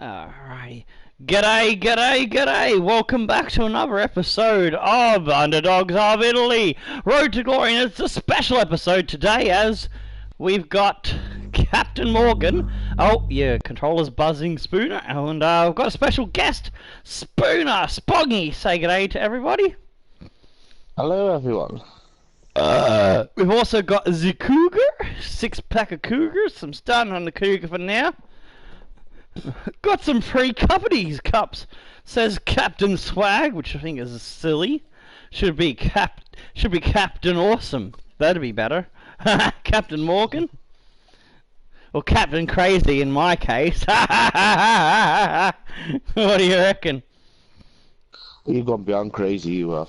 Alright. G'day, g'day, g'day! Welcome back to another episode of Underdogs of Italy! Road to Glory, and it's a special episode today as we've got Captain Morgan. Oh, yeah, controller's buzzing, Spooner, and we've got a special guest, Spooner! Spoggy! Say g'day to everybody. Hello, everyone. We've also got the Cougar, 6-pack of Cougars. I'm starting on the Cougar for now. Got some free companies cups. Says Captain Swag, which I think is silly. Should be Captain Awesome. That'd be better. Captain Morgan. Or Captain Crazy in my case. What do you reckon? You've gone beyond crazy, you have.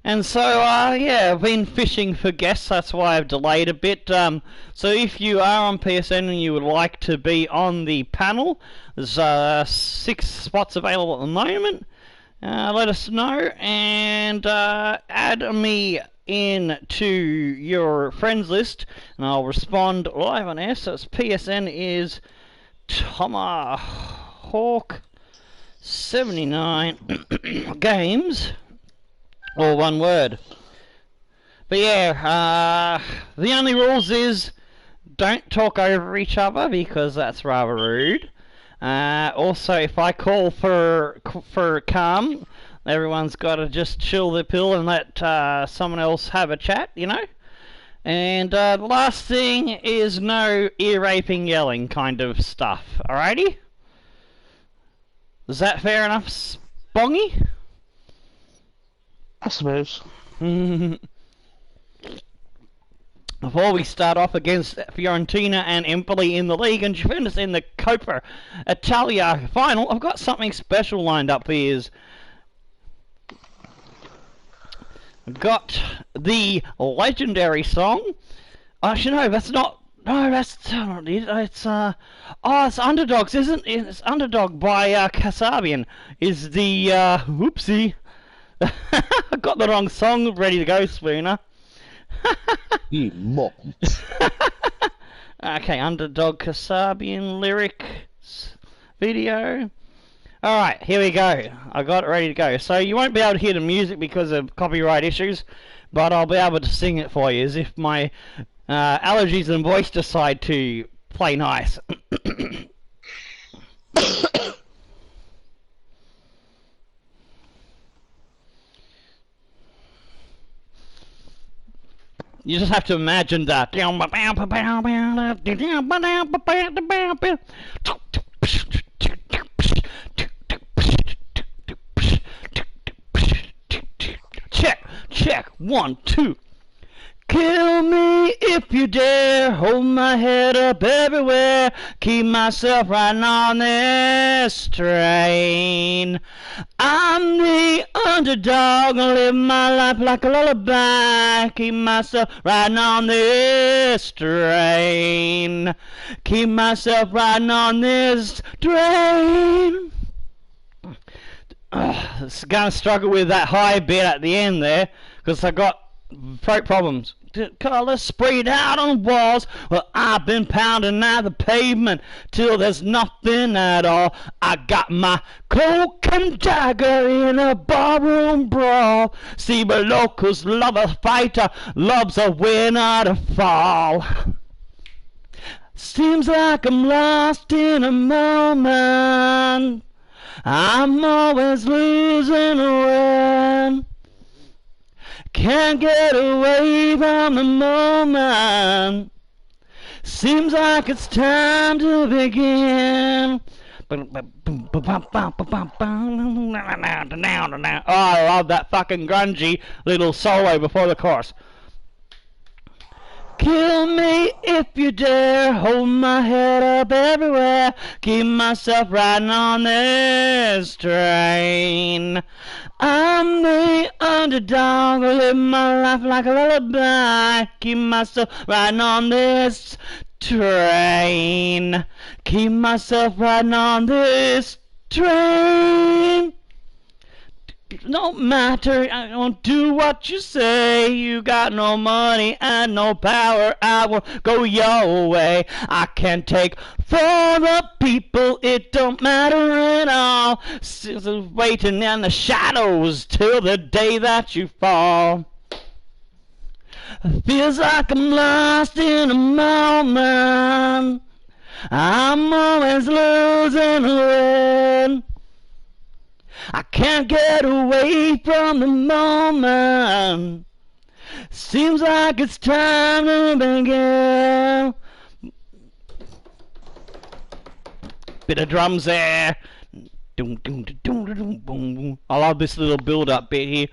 And so, yeah, I've been fishing for guests, that's why I've delayed a bit. So if you are on PSN and you would like to be on the panel, there's 6 spots available at the moment. Let us know and add me in to your friends list, and I'll respond live on air. So its PSN is Tomahawk79 Games. Or one word. But yeah, the only rules is don't talk over each other because that's rather rude. Also, if I call for calm, everyone's got to just chill their pill and let someone else have a chat, you know. And the last thing is no ear raping, yelling kind of stuff. Alrighty? Is that fair enough, Spongy? I suppose. Before we start off against Fiorentina and Empoli in the league and Juventus in the Coppa Italia final, I've got something special lined up for you. I've got the legendary song. Actually, no, that's not. No, that's not it. It's it's Underdogs, isn't it? It's Underdog by Kasabian. Is the whoopsie. I got the wrong song ready to go, Spooner. You mop. Okay, Underdog Kasabian lyrics video. Alright, here we go. I got it ready to go. So you won't be able to hear the music because of copyright issues, but I'll be able to sing it for you as if my allergies and voice decide to play nice. You just have to imagine that. Check, 1, 2. Kill me if you dare, hold my head up everywhere, keep myself riding on this train. I'm the underdog, I live my life like a lullaby, keep myself riding on this train. Keep myself riding on this train. It's gonna struggle with that high bit at the end there, because I got throat problems. Colours sprayed out on the walls. Well, I've been pounding at the pavement till there's nothing at all. I got my cloak and dagger in a barroom brawl. See, but locals love a fighter, loves a winner to fall. Seems like I'm lost in a moment. I'm always losing away. Can't get away from the moment. Seems like it's time to begin. Oh, I love that fucking grungy little solo before the chorus. Kill me if you dare, hold my head up everywhere, keep myself riding on this train. I'm the underdog, I live my life like a lullaby, keep myself riding on this train. Keep myself riding on this train. Don't matter, I won't do what you say. You got no money and no power, I won't go your way. I can't take for the people, it don't matter at all. Waiting in the shadows till the day that you fall. Feels like I'm lost in a moment. I'm always losing a win. I can't get away from the moment. Seems like it's time to begin. Bit of drums there. I love this little build-up bit here.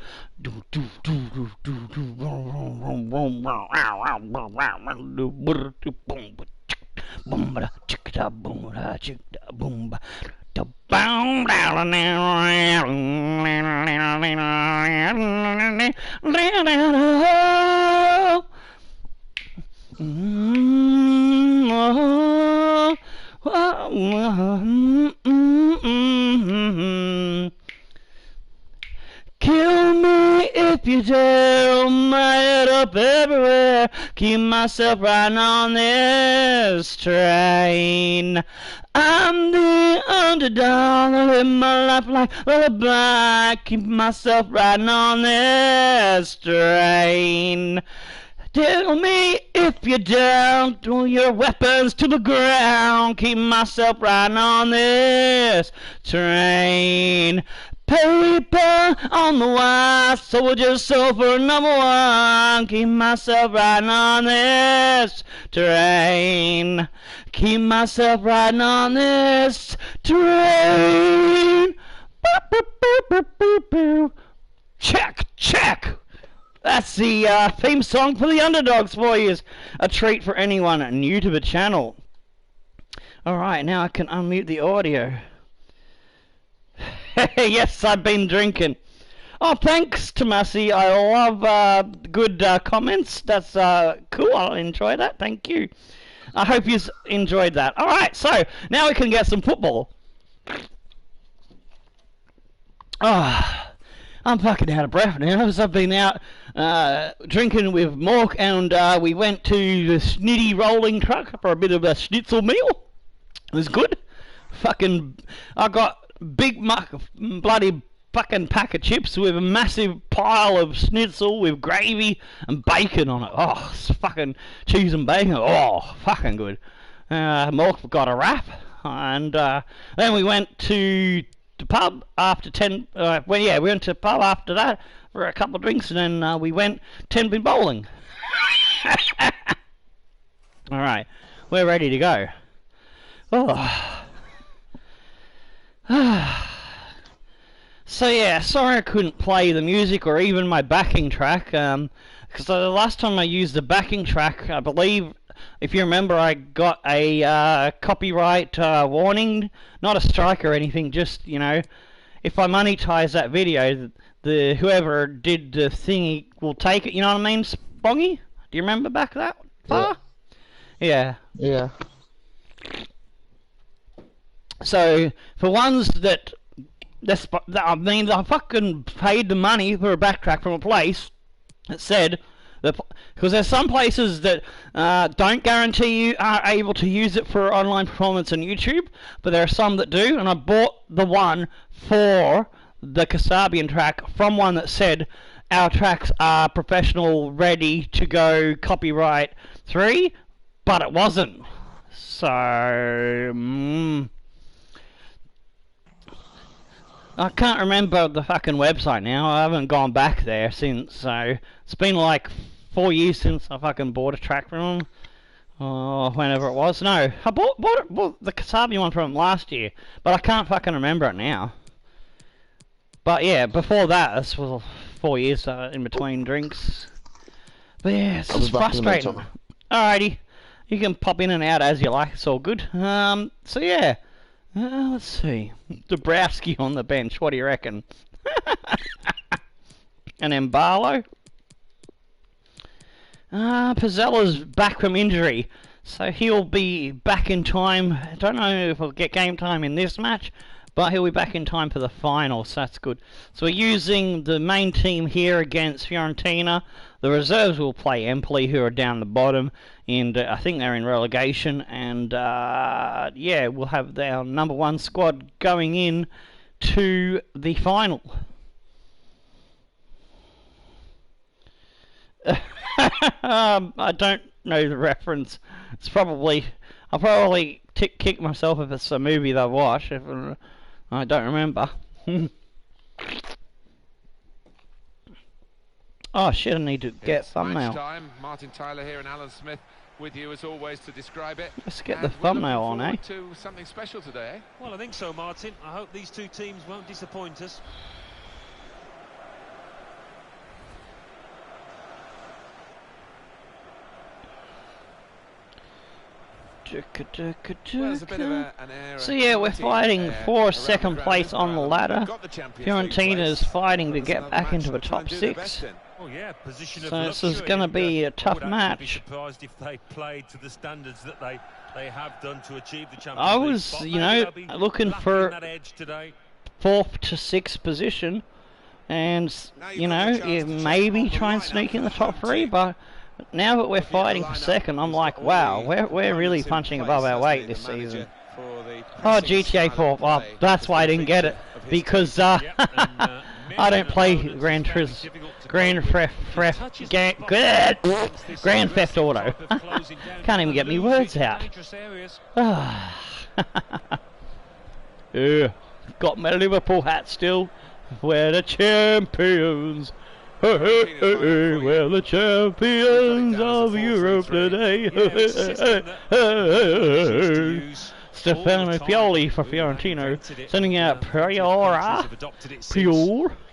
Kill me if you dare, my head up everywhere. Keep myself riding on this train. I'm the underdog, I live my life like a lullaby. Keep myself riding on this train. Tell me if you're down, throw your weapons to the ground. Keep myself riding on this train. Paper on the wire, soldier silver #1. Keep myself riding on this train. Keep myself riding on this train. Boop, boop, boop, boop, boop, boop. Check, check. That's the theme song for the Underdogs for you. A treat for anyone new to the channel. Alright, now I can unmute the audio. Yes, I've been drinking. Oh, thanks, Tomasi. I love good comments. That's cool. I'll enjoy that. Thank you. I hope you enjoyed that. Alright, so now we can get some football. Oh, I'm fucking out of breath now because I've been out drinking with Mork, and we went to the Snitty Rolling Truck for a bit of a schnitzel meal. It was good. Fucking, I got big bloody fucking pack of chips with a massive pile of schnitzel with gravy and bacon on it. Oh, it's fucking cheese and bacon. Oh, fucking good. Mork got a wrap, and then we went to the pub after 10. We went to the pub after that for a couple of drinks, and then we went 10-pin bowling. All right, we're ready to go. Oh. So yeah, sorry I couldn't play the music or even my backing track, because the last time I used the backing track, I believe, if you remember, I got a copyright warning, not a strike or anything, just, you know, if I monetize that video, the whoever did the thingy will take it, you know what I mean, Spongy? Do you remember back that far? Yeah. Yeah. So, for ones that I mean, I fucking paid the money for a backtrack from a place that said, because there's some places that don't guarantee you are able to use it for online performance on YouTube, but there are some that do, and I bought the one for the Kasabian track from one that said, our tracks are professional, ready to go, copyright 3, but it wasn't. So, I can't remember the fucking website now. I haven't gone back there since, so it's been like 4 years since I fucking bought a track from them. Or whenever it was. No, I bought the Kasabi one from them last year, but I can't fucking remember it now. But yeah, before that, this was 4 years in between drinks. But yeah, it's just frustrating. Alrighty, you can pop in and out as you like, it's all good. So yeah. Let's see. Dabrowski on the bench. What do you reckon? And then Barlow. Pizzella's back from injury, so he'll be back in time. I don't know if he'll get game time in this match, But he'll be back in time for the final, so that's good. So we're using the main team here against Fiorentina. The reserves will play Empoli, who are down the bottom, and I think they're in relegation. And yeah, we'll have our number 1 squad going in to the final. I don't know the reference. It's probably I'll probably kick myself if it's a movie that I watch. If I don't remember. Oh shit! I need to get thumbnail. Time. Martin Tyler here and Alan Smith with you as always to describe it. Let's get the thumbnail on, eh? To something special today, eh? Well, I think so, Martin. I hope these two teams won't disappoint us. So yeah, we're fighting for second place on the ladder. Fiorentina is fighting to get back into the top 6. Oh yeah, position so this is going to be a tough match. Be surprised if they played to the standards that they have done to achieve the Champions I was, you know, looking for 4th to 6th position, and you know, maybe try and sneak in the top 3, but now that we're fighting for second, I'm like, wow, we're really punching above our weight this season. Oh, GTA 4. Well, that's why I didn't get it, because I don't play Grand Theft Auto. Can't even get me words out. Yeah, got my Liverpool hat still. We're the champions. Hey, hey, hey, we're the champions of Europe today. Stefano Pioli for Fiorentina, sending out Prior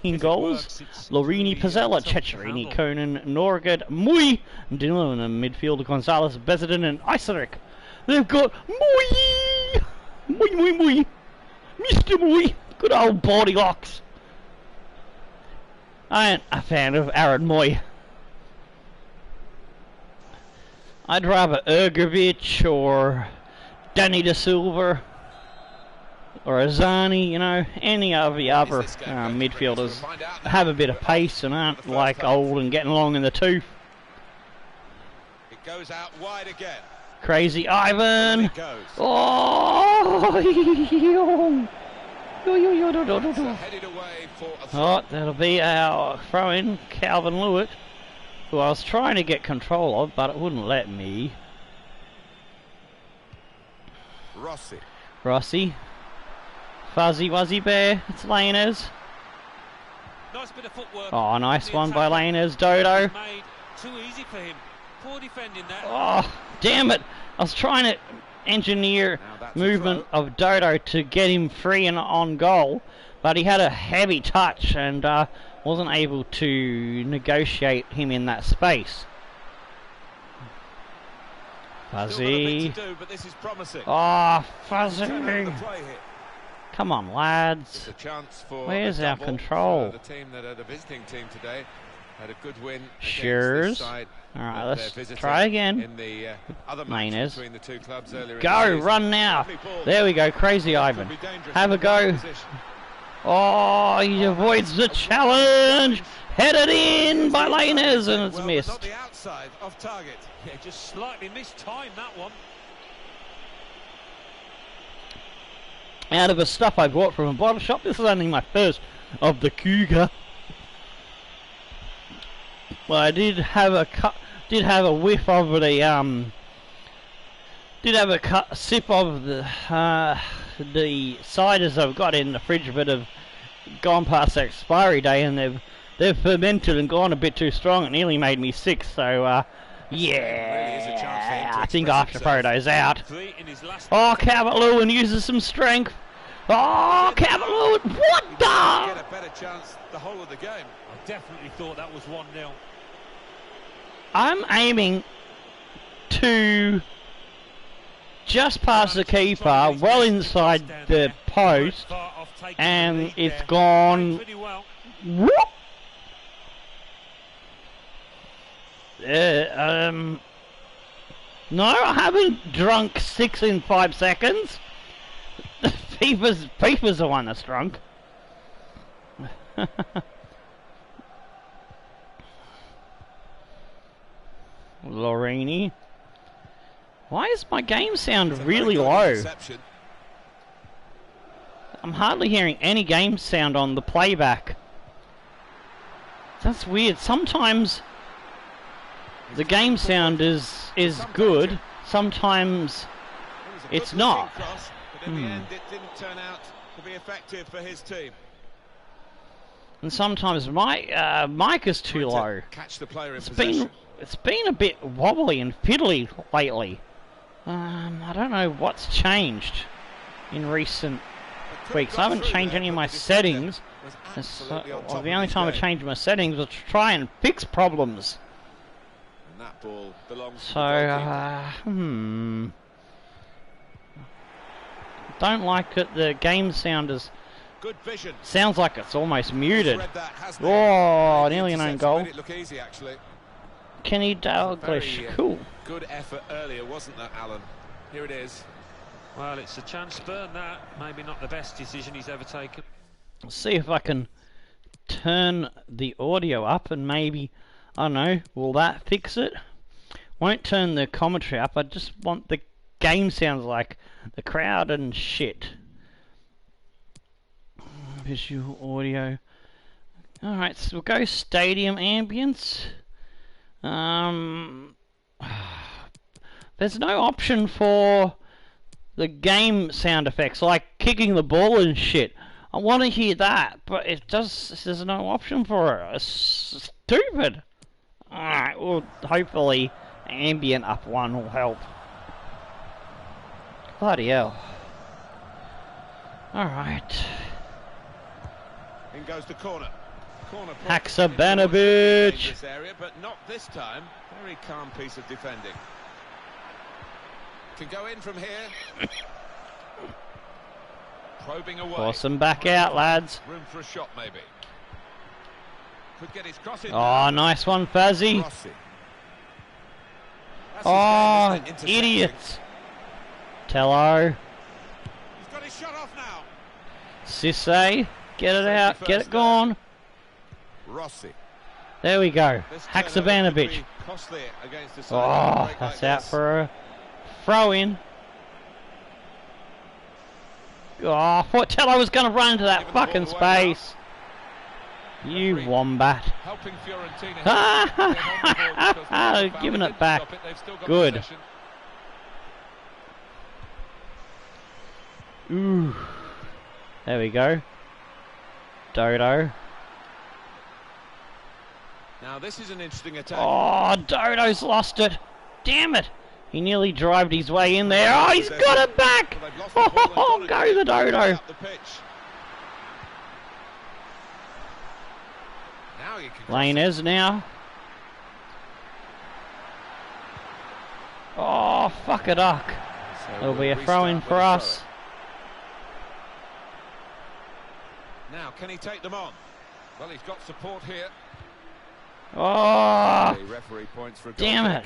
in goals. Lorini, Pizzella, Ceccherini, Conan, Norgard, Mui, Dylan in midfield, Gonzalez, Bezedin, and Isaric. They've got Mui, Mr. Mui, good old body locks. I ain't a fan of Aaron Moy. I'd rather Ergovic or Danny De Silva or Azani, you know, any of the other midfielders have a bit of pace and aren't like old and getting along in the tooth. It goes out wide again. Crazy Ivan! Oh! Oh, that'll be our throw-in, Calvin Lewitt, who I was trying to get control of, but it wouldn't let me. Rossi. Fuzzy Wuzzy Bear, it's Laners. Nice bit of footwork. Oh, nice one by Laners. Dodo. Made too easy for him. Poor defending that. Oh, damn it. I was trying to engineer movement of Dodo to get him free and on goal, but he had a heavy touch and wasn't able to negotiate him in that space. Fuzzy. Oh, Fuzzy. Come on, lads. Where's our control? The team that are the visiting team today had a good win. Shears. Alright, let's try again. In the other match between the two clubs earlier go, run now. There we go, Crazy Ivan. Have a go. Oh, he avoids the challenge. Headed in by Laners and it's missed. The outside off target. Yeah, just slightly mistimed that one. Out of the stuff I bought from a bottle shop, this is only my first of the Cougar. Well, I did have a whiff of the sip of the ciders I've got in the fridge, but have gone past the expiry day, and they've fermented and gone a bit too strong. It nearly made me sick. So yeah, I think after Frodo's out. Oh, Calvert-Lewin uses some strength. Oh, Calvert-Lewin, what the? Get a better chance the whole of the game. I definitely thought that was 1-0. I'm aiming to just past the keeper, well inside the post, and it's gone. Whoop! No, I haven't drunk 6 in 5 seconds. FIFA's the one that's drunk. Lorini. Why is my game sound really low? I'm hardly hearing any game sound on the playback. That's weird. Sometimes the game sound is good. Sometimes it's not. But in the end, it didn't turn out to be effective for his team. And sometimes my mic is too low. Catch the player in possession. It's been a bit wobbly and fiddly lately. I don't know what's changed in recent weeks. I haven't changed any of my settings. The only time I changed my settings was to try and fix problems. And that ball belongs to So, don't like it. The game sound is good vision. Sounds like it's almost muted. That, Oh, nearly an own goal. Made it look easy, actually. Kenny Dalglish, cool. Good effort earlier, wasn't that, Alan? Here it is. Well, it's a chance burn, that. Maybe not the best decision he's ever taken. Let's see if I can turn the audio up and maybe, I don't know, will that fix it? Won't turn the commentary up, I just want the game sounds like the crowd and shit. Visual audio. Alright, so we'll go stadium ambience. There's no option for the game sound effects, like kicking the ball and shit. I want to hear that, but there's no option for it. It's stupid. Alright, well, hopefully ambient up one will help. Bloody hell. Alright. In goes the corner. Haksabanovic. Area, but not this time. Very calm piece of defending. Can go in from here. Probing away. Force them back out, lads. Room for a shot, maybe. Could get his cross in. Oh, nice one, Fazzy. Oh, idiots. Tello. He's got his shot off now. Sisse, get it out, get it gone. Rossi. There we go. Haksabanovic. Oh, that's out for a throw in. Oh, I thought Tello was going to run into that fucking space. You wombat. Giving it back. Good. Ooh. There we go. Dodo. Now this is an interesting attack. Oh, Dodo's lost it. Damn it. He nearly drove his way in there. Oh, he's got it back. Oh, go the Dodo. Lanez now. Oh, fuck a duck. There'll be a throw-in for us. Now, can he take them on? Well, he's got support here. Oh, referee points for a damn it.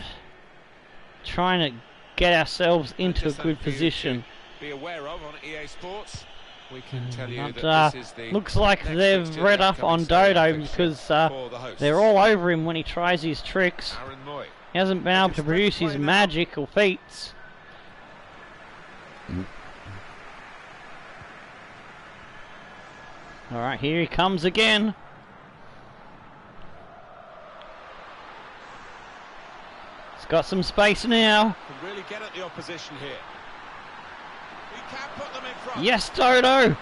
Trying to get ourselves into a good position. Be aware of on EA Sports. We can tell you But, that this is the looks like they've read up on Dodo because they're all over him when he tries his tricks. He hasn't been able to produce his magical feats. Alright, here he comes again. He's got some space now. Can really get at the opposition here. He can put them in front. Yes, Dodo.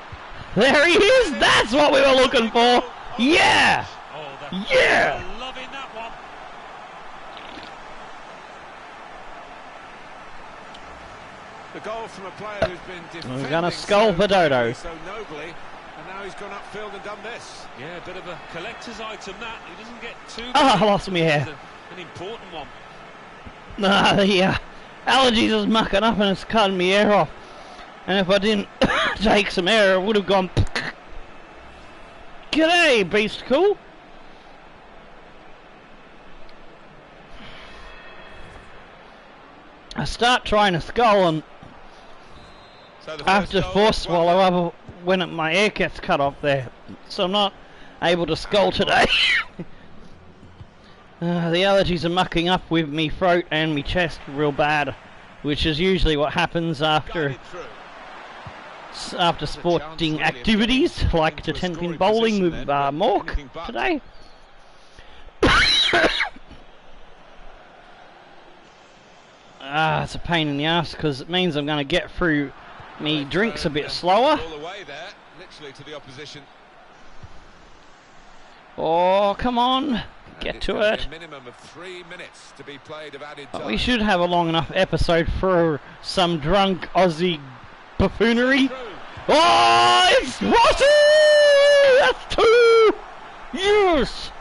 There he is. That's what we were looking for. Yeah. Yeah. Loving that one. The goal from a player who's been defending. We're gonna skull for Dodo. So nobly, and now he's gone upfield and done this. Yeah, a bit of a collector's item that. He doesn't get too. Oh, I lost my hair. An important one. Nah, the allergies is mucking up and it's cutting my hair off. And if I didn't take some air, it would have gone. G'day, beast cool. I start trying to skull and So the I have first to goal force is swallow up when my air gets cut off there, so I'm not able to skull today. The allergies are mucking up with me throat and me chest real bad, which is usually what happens after sporting activities like the 10-pin bowling with Mork today. It's a pain in the ass because it means I'm going to get through me drinks a bit slower. All the way there, literally to the opposition. Oh, come on. Get to it. A minimum of 3 minutes to be played of added time. We should have a long enough episode for some drunk Aussie buffoonery. Oh, it's Rossi! That's 2! Yes!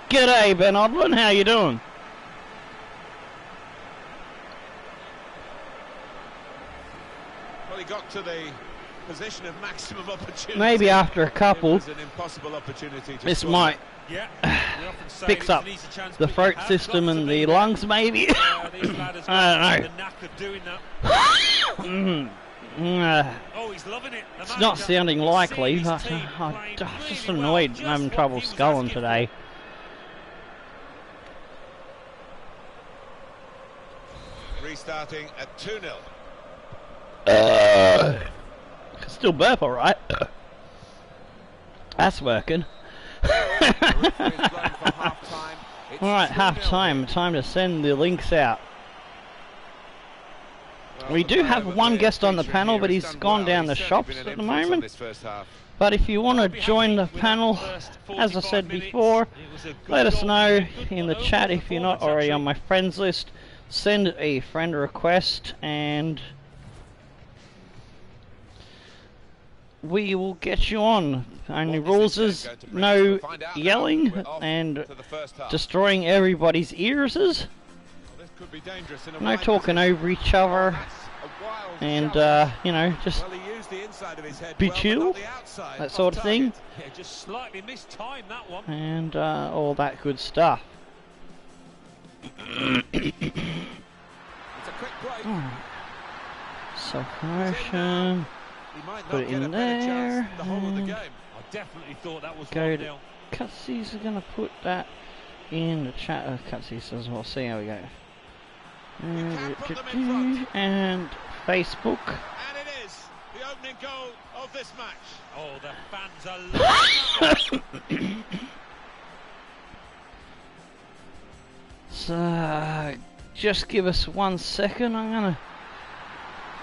G'day, Ben Odlin. How you doing? Well, he got to the position of maximum opportunity. Maybe after a couple, It was an impossible opportunity to this score. might Yeah, we often say fix it's an up easy chance, the but throat you have system got to and be the there. lungs, maybe. These lads I got don't the knack of doing that. Oh, he's loving it. It's not sounding likely, but I'm just annoyed. I'm having trouble sculling today. Restarting at 2-0. Still burp, alright. That's working. Alright, half time. Time to send the links out. We do have one guest on the panel, but he's gone down the shops at the moment. But if you want to join the panel, as I said before, let us know in the chat if you're not already on my friends list. Send a friend request and we will get you on. Only rules is no yelling and destroying everybody's ears. No talking over each other. And, you know, just be chill, that sort of thing. Yeah, just slightly mistimed that one. And all that good stuff. It's a quick break. Self-promotion. He might Put not it get in a better chance there. the whole of the And game. I definitely thought that was go 1-0. to Cutsies are going to put that in the chat. Cutsies as well. See how we go. And Facebook. And it is the opening goal of this match. Oh, the fans are loving that. So, just give us 1 second. I'm going to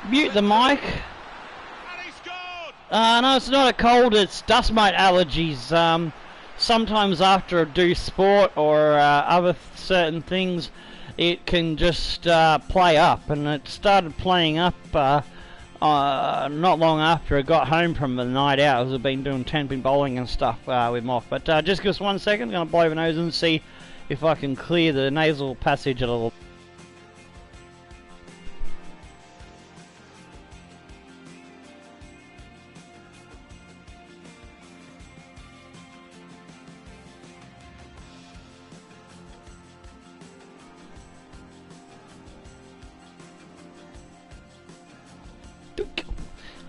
mute the mic. And he scored! No, it's not a cold, it's dust mite allergies. Sometimes after I do sport or other certain things, it can just play up, and it started playing up not long after I got home from the night out. I've been doing 10-pin bowling and stuff with Moff. But just give us 1 second, I'm going to blow my nose and see if I can clear the nasal passage a little.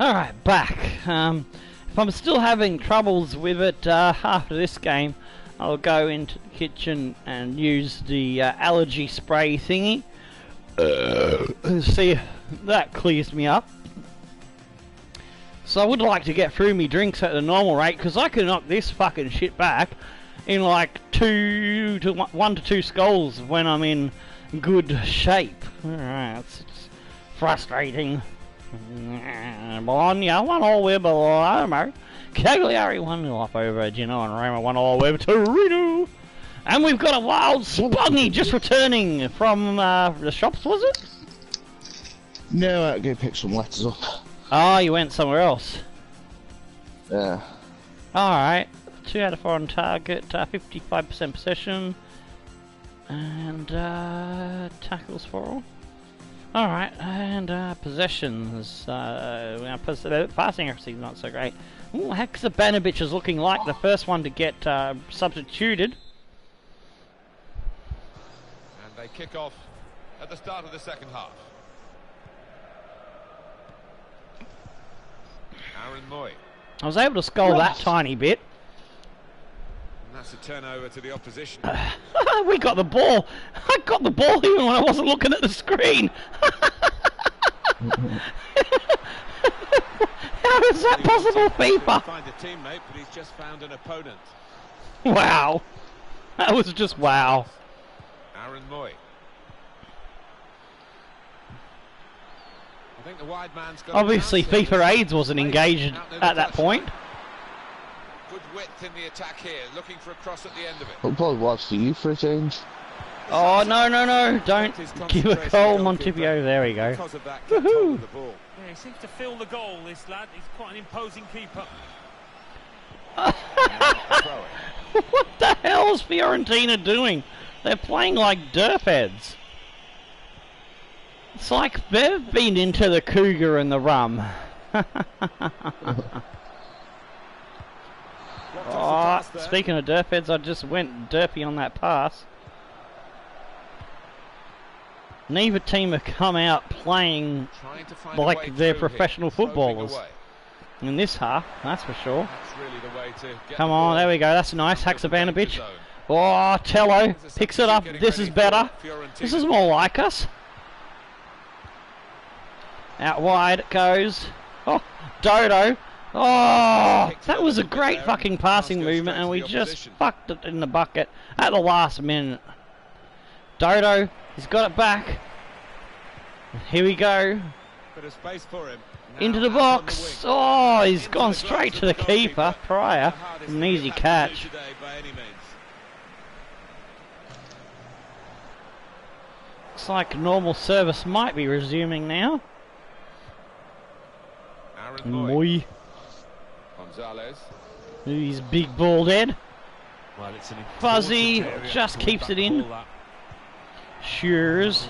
Alright, back. If I'm still having troubles with it after this game, I'll go into the kitchen and use the allergy spray thingy. See if that clears me up. So I would like to get through me drinks at the normal rate, because I can knock this fucking shit back in like 1 to 2 skulls when I'm in good shape. Alright, it's frustrating. Bologna 1-1 with Palermo. Cagliari 1-0 up over Genoa, and Roma 1-0 with Torino. And we've got a wild Spuggy just returning from the shops, was it? No, I had to go pick some letters up. Oh, you went somewhere else. Yeah. Alright, 2 out of 4 on target, 55% possession, and tackles for all. Alright, and possessions. Passing accuracy is not so great. Ooh, Hexabanovic is looking like the first one to get substituted. And they kick off at the start of the second half. Aaron Moy. I was able to score that tiny bit. And that's a turnover to the opposition. We got the ball. I got the ball even when I wasn't looking at the screen. How is that possible, FIFA? Find a teammate, but he's just found an opponent. Wow. That was just wow. Aaron Moy. I think the wide man's got Obviously, FIFA AIDS wasn't engaged at that point. Good width in the attack here, looking for a cross at the end of it. I'll probably watch for you for a change. Oh, no, no, no. Don't give a goal, Montivio. There we go. Because of that, kept hold of the ball. Yeah, he seems to feel the goal, this lad. He's quite an imposing keeper. What the hell is Fiorentina doing? They're playing like derpheads. It's like they've been into the cougar and the rum. Oh, speaking of derpheads, I just went derpy on that pass. Neither team have come out playing like they're professional footballers in this half, that's for sure. Come on, there we go, that's nice. Haksabanovic. Oh, Tello picks it up. This is better. This is more like us. Out wide it goes. Oh, Dodo. Oh, that was a great fucking passing movement, and we just fucked it in the bucket at the last minute. Dodo, he's got it back. Here we go. Into the box. Oh, he's gone straight to the keeper prior. An easy catch. Looks like normal service might be resuming now. Moy. He's big bald head. Well, it's Fuzzy just keeps it in. Shears.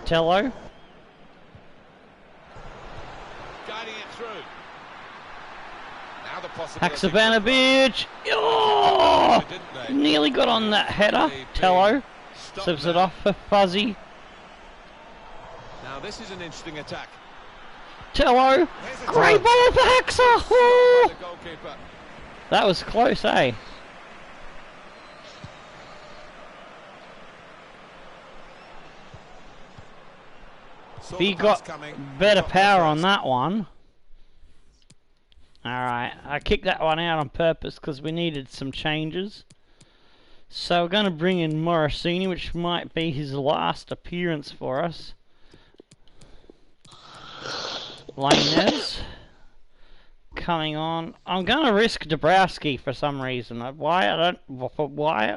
Tello. Haksabanovic. Oh! Nearly got on that header. Tello. Slips it off for Fuzzy. Now this is an interesting attack. Tello. Great ball for Haxa. Oh! That was close, eh? He got better power on that one. Alright, I kicked that one out on purpose because we needed some changes. So we're going to bring in Morosini, which might be his last appearance for us. Lainez coming on. I'm going to risk Dabrowski for some reason. Why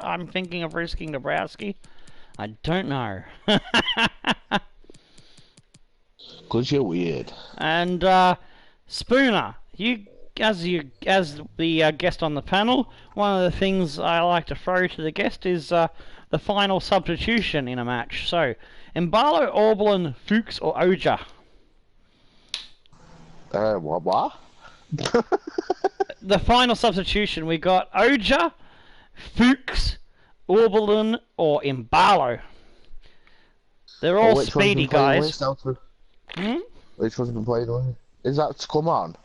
I'm thinking of risking Dabrowski, I don't know. Cause you're weird. And Spooner, as the guest on the panel, one of the things I like to throw to the guest is the final substitution in a match. So, Mbalo, Orbelin, Fuchs, or Oja? What? The final substitution, we got Oja, Fuchs, Orbelin, or Mbalo. They're all speedy guys. Which one's been played on? Is that to come on?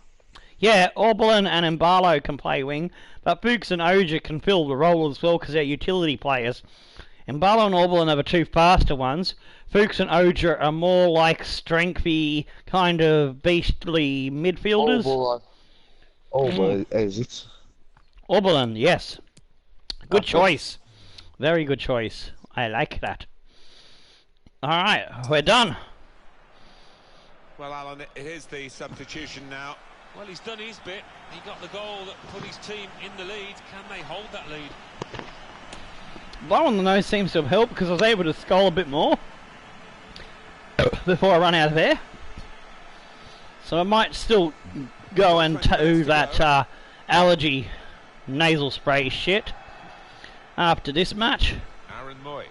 Yeah, Orbelin and Mbalo can play wing, but Fuchs and Oja can fill the role as well because they're utility players. Mbalo and Orbelin are the two faster ones. Fuchs and Oja are more like strengthy, kind of beastly midfielders. Orbelin, is it? Orbelin, yes. Good choice. Very good choice. I like that. Alright, we're done. Well, Alan, here's the substitution now. Well, he's done his bit. He got the goal that put his team in the lead. Can they hold that lead? Blow on the nose seems to have helped because I was able to skull a bit more before I run out of air. So I might still go and do that allergy nasal spray shit after this match. Aaron Moy.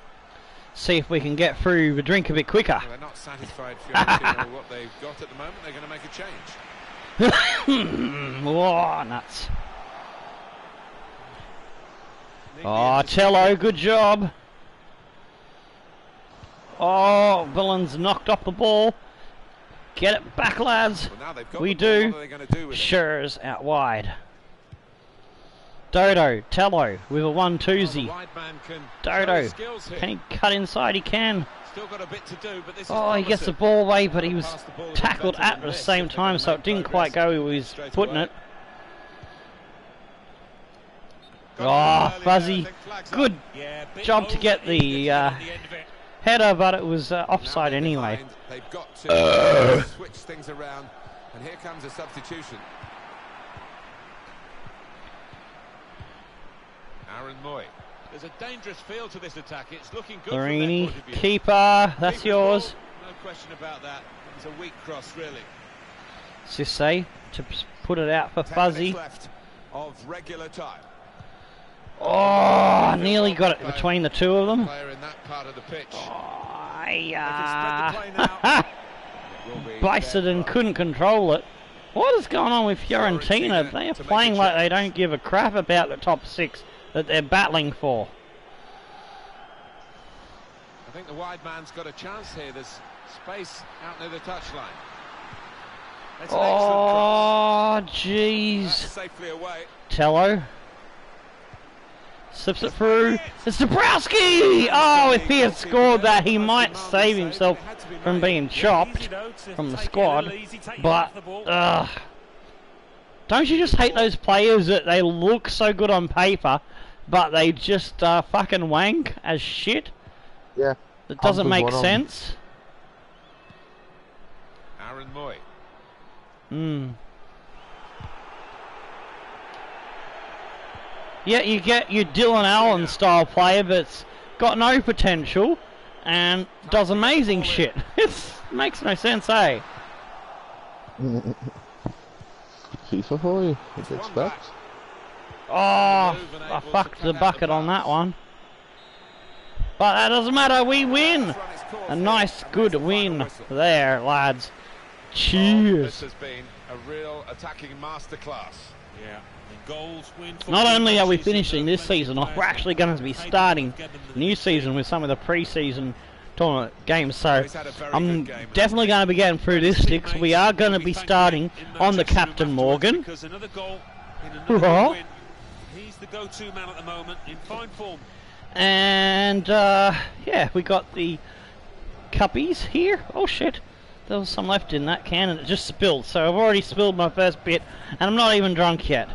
See if we can get through the drink a bit quicker. Well, they're not satisfied with what they've got at the moment. They're going to make a change. Oh, nuts. Oh, Tello, good job. Oh, Villain's knocked off the ball. Get it back, lads. Well, now they've got We the ball. do. What are they going to do with it? Sure's out wide. Dodo, Tello with a 1-2-zy. Well, the wide man can show Dodo, his skills here. can he cut inside? He can. Still got a bit to do, but this is Oh, he gets the promising. ball away, but he was Pass the ball a bit tackled better at than the this same if they're time, gonna so it make didn't quite progress go where he was straight putting away. it. Got it Oh, early fuzzy. there, I think flags up. Good Yeah, bit job to get over-eager to the get at the end of it. header, but it was Now offside they're anyway. behind. They've got to switch things around, and here comes a substitution. Aaron Moy. There's a dangerous feel to this attack. It's looking good from their Larini, point of view. keeper, that's Keeper's yours. ball, no question about that. It's a weak cross, really. Sisse to put it out for 10 Fuzzy. minutes left of regular time. Oh, nearly got it between the two of them. Player in that part of the pitch. Oh, They can spread the play now. It will be Biced and there. couldn't control it. What is going on with Fiorentina? Fiorentina They are to make playing a like they change. don't give a crap about the top six that they're battling for. I think the wide man's got a chance here. There's space out near the touchline. It's an excellent cross. Oh, jeez. That's safely away. Tello slips it through. It's Dabrowski! Oh, if he had scored that, he might save himself from being chopped Easy, though, to from the take it a squad. little easy, take it But, off the ball. don't you just hate those players that they look so good on paper, but they just fucking wank as shit? Yeah. It doesn't I'm make with one of 'em. sense. Aaron Moy. Yeah, you get your Dylan Allen style player that's got no potential and does amazing shit. It makes no sense, eh? FIFA for you, It's you'd one expect. Oh, I fucked the bucket on that one. But that doesn't matter, we win! A nice, good win there, lads. This Cheers! has been a real attacking masterclass. Yeah. The goals win for Not only are we matches, finishing this season off, we're actually going to be starting the new season with some of the pre-season tournament games, so He's had a very I'm good game, definitely going to be getting through this six. We are going to be starting on the Captain Morgan. Because another goal in Hurrah. another win. He's the go-to man at the moment, in fine form. And yeah, we got the cuppies here. Oh shit, there was some left in that can and it just spilled, so I've already spilled my first bit and I'm not even drunk yet.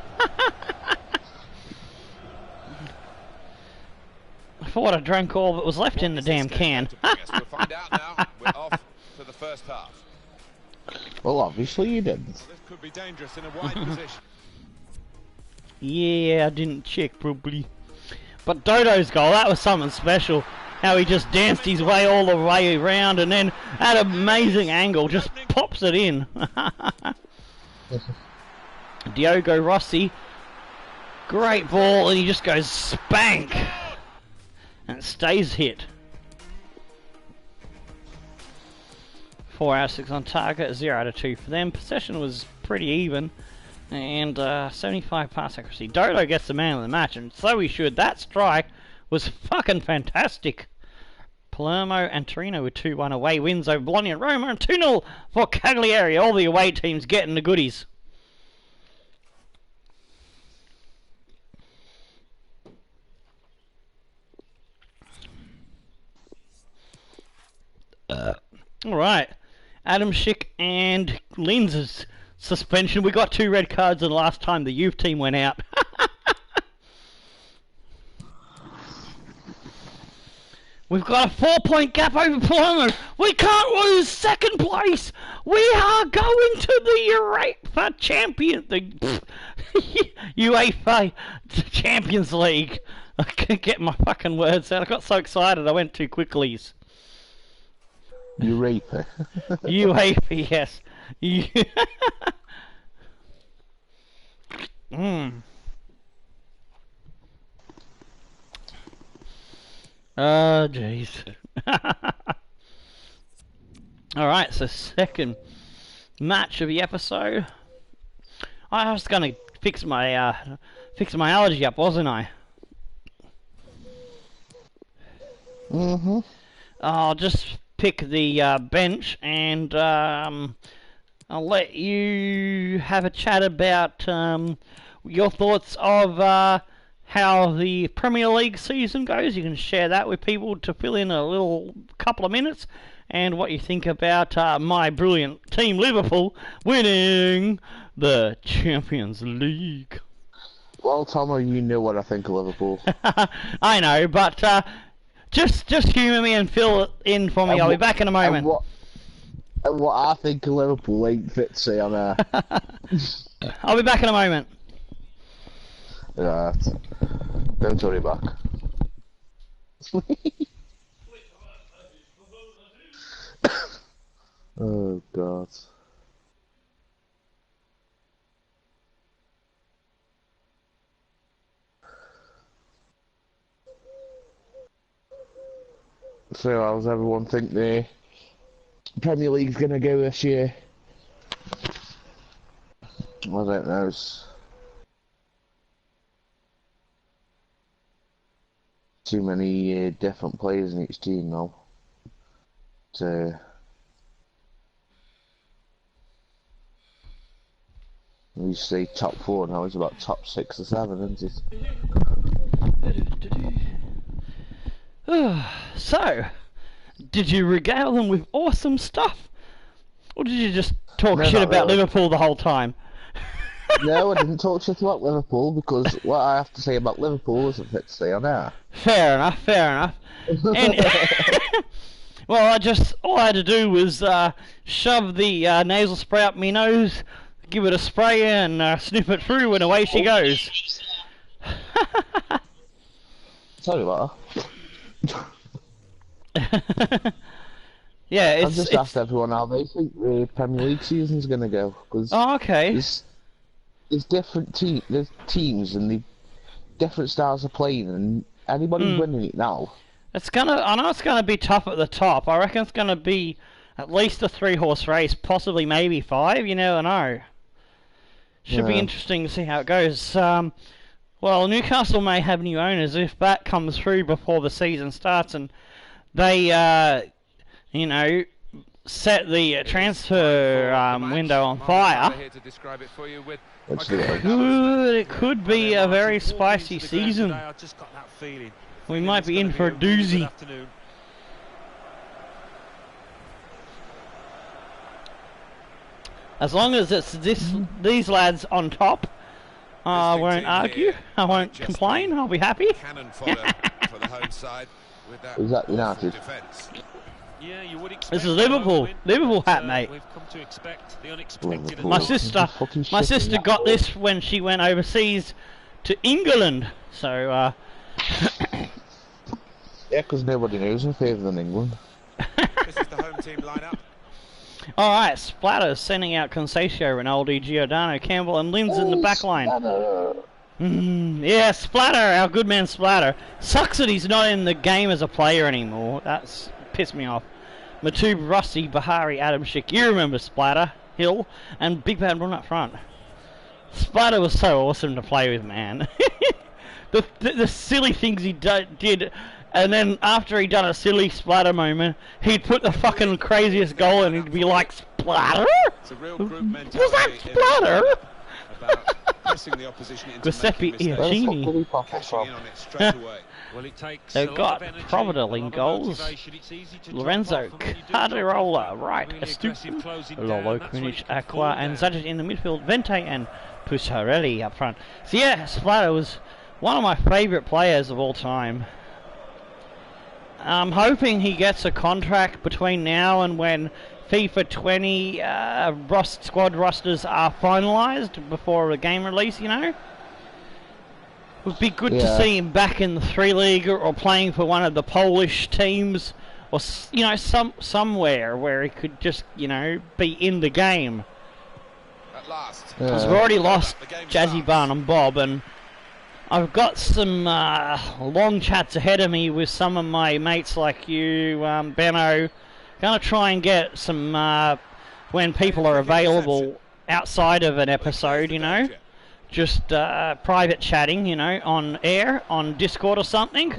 I thought I drank all that was left in the damn can. We'll find out now. We're off to the first half. Well, obviously you didn't. This could be dangerous in a wide position. Yeah, I didn't check properly. But Dodo's goal, that was something special. How he just danced his way all the way around and then at an amazing angle just pops it in. Diogo Rossi, great ball, and he just goes spank. And it stays hit. 4 out of 6 on target, 0 out of 2 for them. Possession was pretty even. And 75 pass accuracy. Dodo gets the man of the match, and so he should. That strike was fucking fantastic. Palermo and Torino with 2-1 away wins over Bologna and Roma, and 2-0 for Cagliari. All the away teams getting the goodies. Alright. Adam Schick and Linz's suspension. We got 2 red cards the last time the youth team went out. We've got a 4-point gap over Palermo. We can't lose second place. We are going to the UEFA UEFA Champions League. I can't get my fucking words out. I got so excited I went too quickly. You rape her. UEFA, yes. Oh, jeez. Alright, so second match of the episode. I was going to fix my allergy up, wasn't I? Mm-hmm. I'll just pick the bench and I'll let you have a chat about your thoughts of how the Premier League season goes. You can share that with people to fill in a little couple of minutes, and what you think about my brilliant team Liverpool winning the Champions League. Well, Tomo, you know what I think of Liverpool. I know, but just humour me and fill it in for me. I'll be back in a moment. And what I think of Liverpool ain't fit to say on there. I'll be back in a moment. Right. Don't worry back. Oh God. So how's everyone think the Premier League's gonna go this year? I don't know. It's too many different players in each team now. So we say top 4 now. It's about top 6 or 7, isn't it? So, did you regale them with awesome stuff? Or did you just talk shit about really. Liverpool the whole time? No, I didn't talk shit about Liverpool, because what I have to say about Liverpool isn't fit to say on air. Fair enough, fair enough. Well, all I had to do was shove the nasal spray up my nose, give it a spray and sniff it through, and away she goes. Sorry about that. Yeah, I've just asked everyone how they think the Premier League season's going to go. Cause okay. There's different teams and the different styles of playing, and anybody's winning it now. I know it's gonna be tough at the top. I reckon it's gonna be at least a 3-horse race, possibly maybe 5. You never know. Should be interesting to see how it goes. Well, Newcastle may have new owners if that comes through before the season starts, and they, set the transfer window on fire. It could be a very spicy season. We might be in for a doozy. As long as it's these lads on top, I won't argue. I won't complain. I'll be happy. Is that United? Yeah, you would expect this is Liverpool. Liverpool hat, mate. We've come to expect the unexpected. My sister got this when she went overseas to England. So, yeah, because nobody knows in favour than England. This is the home team lineup. All right, Splatter sending out Concesio, Ronaldo, Giordano, Campbell, and Linz in the back line. Yeah, Splatter, our good man Splatter. Sucks that he's not in the game as a player anymore. That's pissed me off. Matub, Rusty, Bahari, Adam Schick. You remember Splatter, Hill, and Big Bad Run up front. Splatter was so awesome to play with, man. the silly things he did, and then after he'd done a silly Splatter moment, he'd put the fucking craziest goal and he'd be like, Splatter? It's a real group mentality. Was that Splatter? About pressing the opposition into Giuseppe Iacchini. They've got Providel in goals. Lorenzo Carderola, right. Estupiñán, Lolo, Krunic, Aqua, and Zajic in the midfield. Vente and Pusarelli up front. So yeah, Splatter was one of my favourite players of all time. I'm hoping he gets a contract between now and when FIFA 20 squad rosters are finalised before a game release, you know. It would be good to see him back in the 3 League or playing for one of the Polish teams, or you know, somewhere where he could just, you know, be in the game. At last, because we've already lost Jazzy Barn and Bob, and I've got some long chats ahead of me with some of my mates like you, Benno. Gonna try and get some when people are available outside of an episode, you know. Just private chatting, you know, on air, on Discord or something.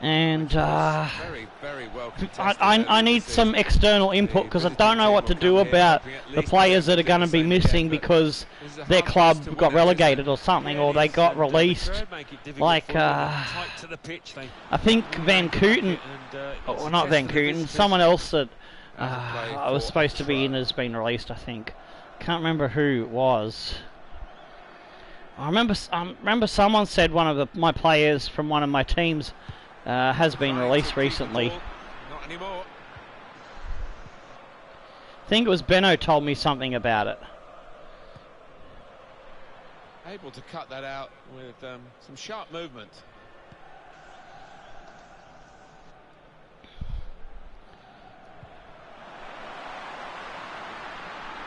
And Very, very well contested. I need some external input because I don't know what to do about the players that are going to be missing because their club got relegated or something, or they got released. Like, I think Van Kooten, or not Van Kooten, someone else that I was supposed to be in has been released, I think. Can't remember who it was. I remember someone said one of my players from one of my teams has been released recently. Not anymore. I think it was Benno told me something about it. Able to cut that out with some sharp movement.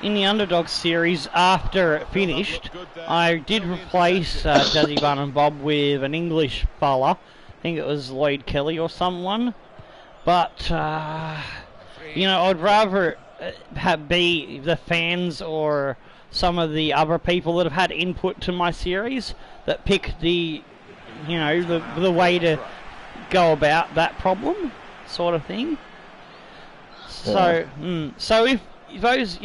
In the Underdogs series, after it finished, I did replace Jazzy Bun and Bob with an English fella. I think it was Lloyd Kelly or someone. But, you know, I'd rather be the fans or some of the other people that have had input to my series that pick the, you know, the way to go about that problem, sort of thing. So, so if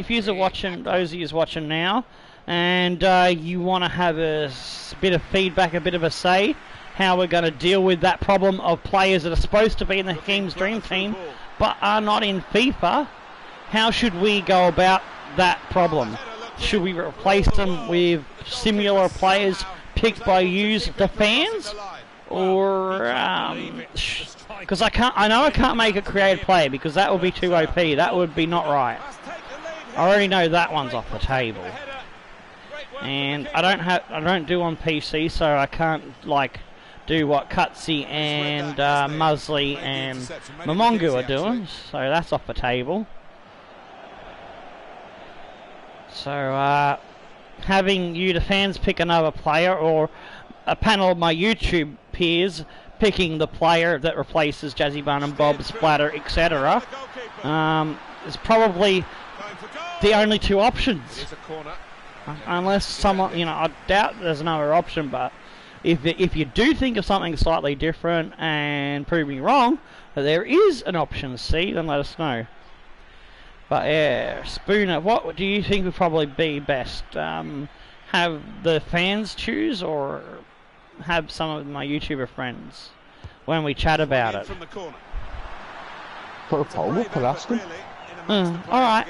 you're watching, those of you watching now, and you want to have a bit of feedback, a bit of a say, how we're going to deal with that problem of players that are supposed to be in the Games Dream Team but are not in FIFA, how should we go about that problem? Should we replace them with similar players picked by you, the fans? Or, because I know I can't make a creative player because that would be too OP, that would be not right. I already know that one's off the table. And I don't do on PC, so I can't, like, do what Cutsy and Musley and Momongu are doing, so that's off the table. So having you, the fans, pick another player, or a panel of my YouTube peers picking the player that replaces Jazzy Bun and Bob, Splatter, etc., is probably the only two options. Unless someone, you know, I doubt there's another option, but if you do think of something slightly different and prove me wrong, that there is an option C, then let us know. But yeah, Spooner, what do you think would probably be best? Have the fans choose, or have some of my YouTuber friends when we chat about it? Put a poll up and ask them. Alright.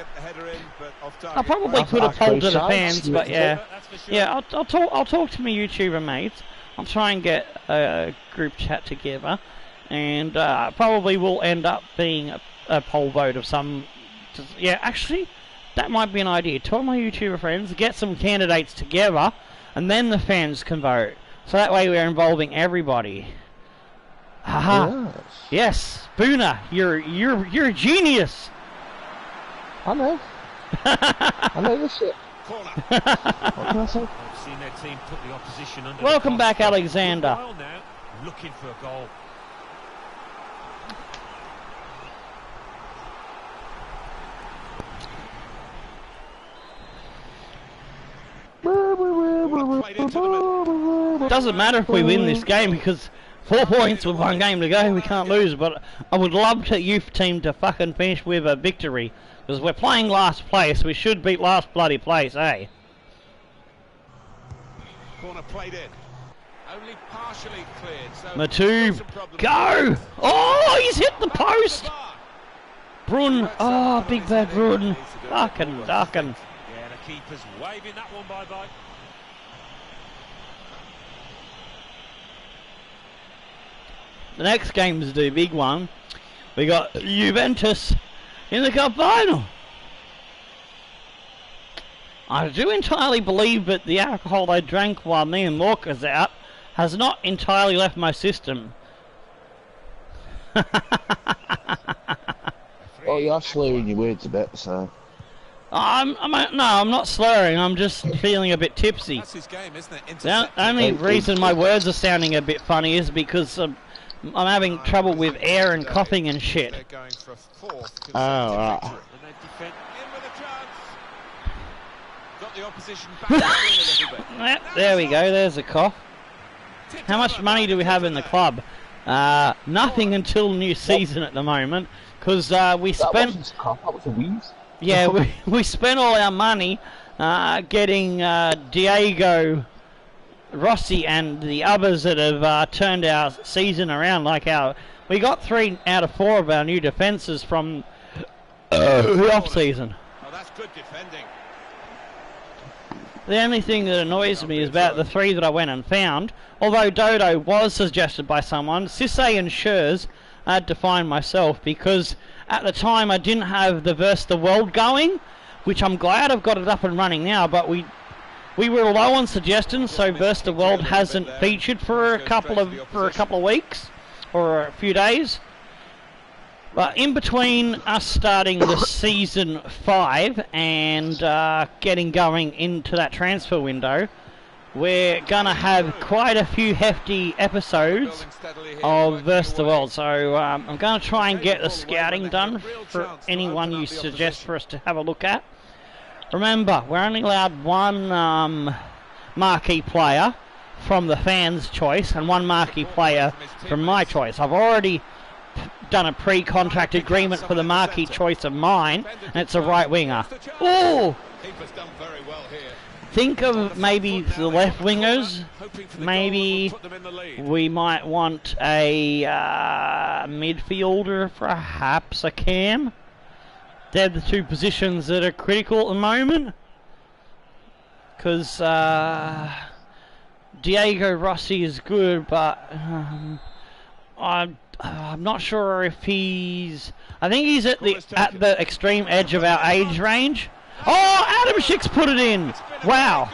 I'll probably put a poll to the fans, but yeah. Yeah, I'll talk to my YouTuber mates. I'll try and get a group chat together, and probably will end up being a poll vote of some. Yeah, actually, that might be an idea. Tell my YouTuber friends, get some candidates together, and then the fans can vote. So that way we're involving everybody. Haha. Yes, Spooner, you're a genius. I know. I know this shit. What can I say? Seen their team put the opposition under Welcome back, Alexander. now, looking for a goal. Doesn't matter if we win this game because 4 points with 1 game to go, we can't lose. But I would love the youth team to fucking finish with a victory because we're playing last place. We should beat last bloody place, eh? Corner played in. Only partially cleared. So Matube, go! Oh, he's hit the post! Brun, oh, big bad Brun. Ducking. Yeah, the keeper's waving that one bye-bye. The next game is the big one. We got Juventus in the cup final. I do entirely believe that the alcohol I drank while me and Lorca was out has not entirely left my system. Oh, you're slurring your words a bit, so. No, I'm not slurring. I'm just feeling a bit tipsy. That's his game, isn't it? The only reason my words are sounding a bit funny is because I'm having trouble with air and coughing and shit. They're going for a fourth Oh, right. in with a chance. Got the opposition back in a little bit. Yep, there we go. There's a cough. How much money do we have in the club? Nothing until new season at the moment, because we That spent. wasn't crap, that was a wheeze. Yeah, we spent all our money getting Diego Rossi and the others that have turned our season around. We got 3 out of 4 of our new defences from the off season. Oh, that's good defending. The only thing that annoys me is about the 3 that I went and found. Although Dodo was suggested by someone, Sisse and Schurz, I had to find myself because at the time I didn't have the Versus the World going, which I'm glad I've got it up and running now. But we were low on suggestions, so Versus the World hasn't featured for a couple of weeks or a few days. But in between us starting the season 5 and getting going into that transfer window, we're gonna have quite a few hefty episodes of Versus the World. So I'm gonna try and get the scouting done for anyone you suggest for us to have a look at. Remember, we're only allowed 1 marquee player from the fans' choice and 1 marquee player from my choice. I've already done a pre-contract agreement for the marquee choice of mine, and it's a right winger. Oh! Think of maybe the left wingers. Maybe we might want a midfielder, perhaps a cam. They're the 2 positions that are critical at the moment. Because Diego Rossi is good, but I'm not sure if he's. I think he's at the extreme edge of our age range. Oh, Adam Schick's put it in! Wow.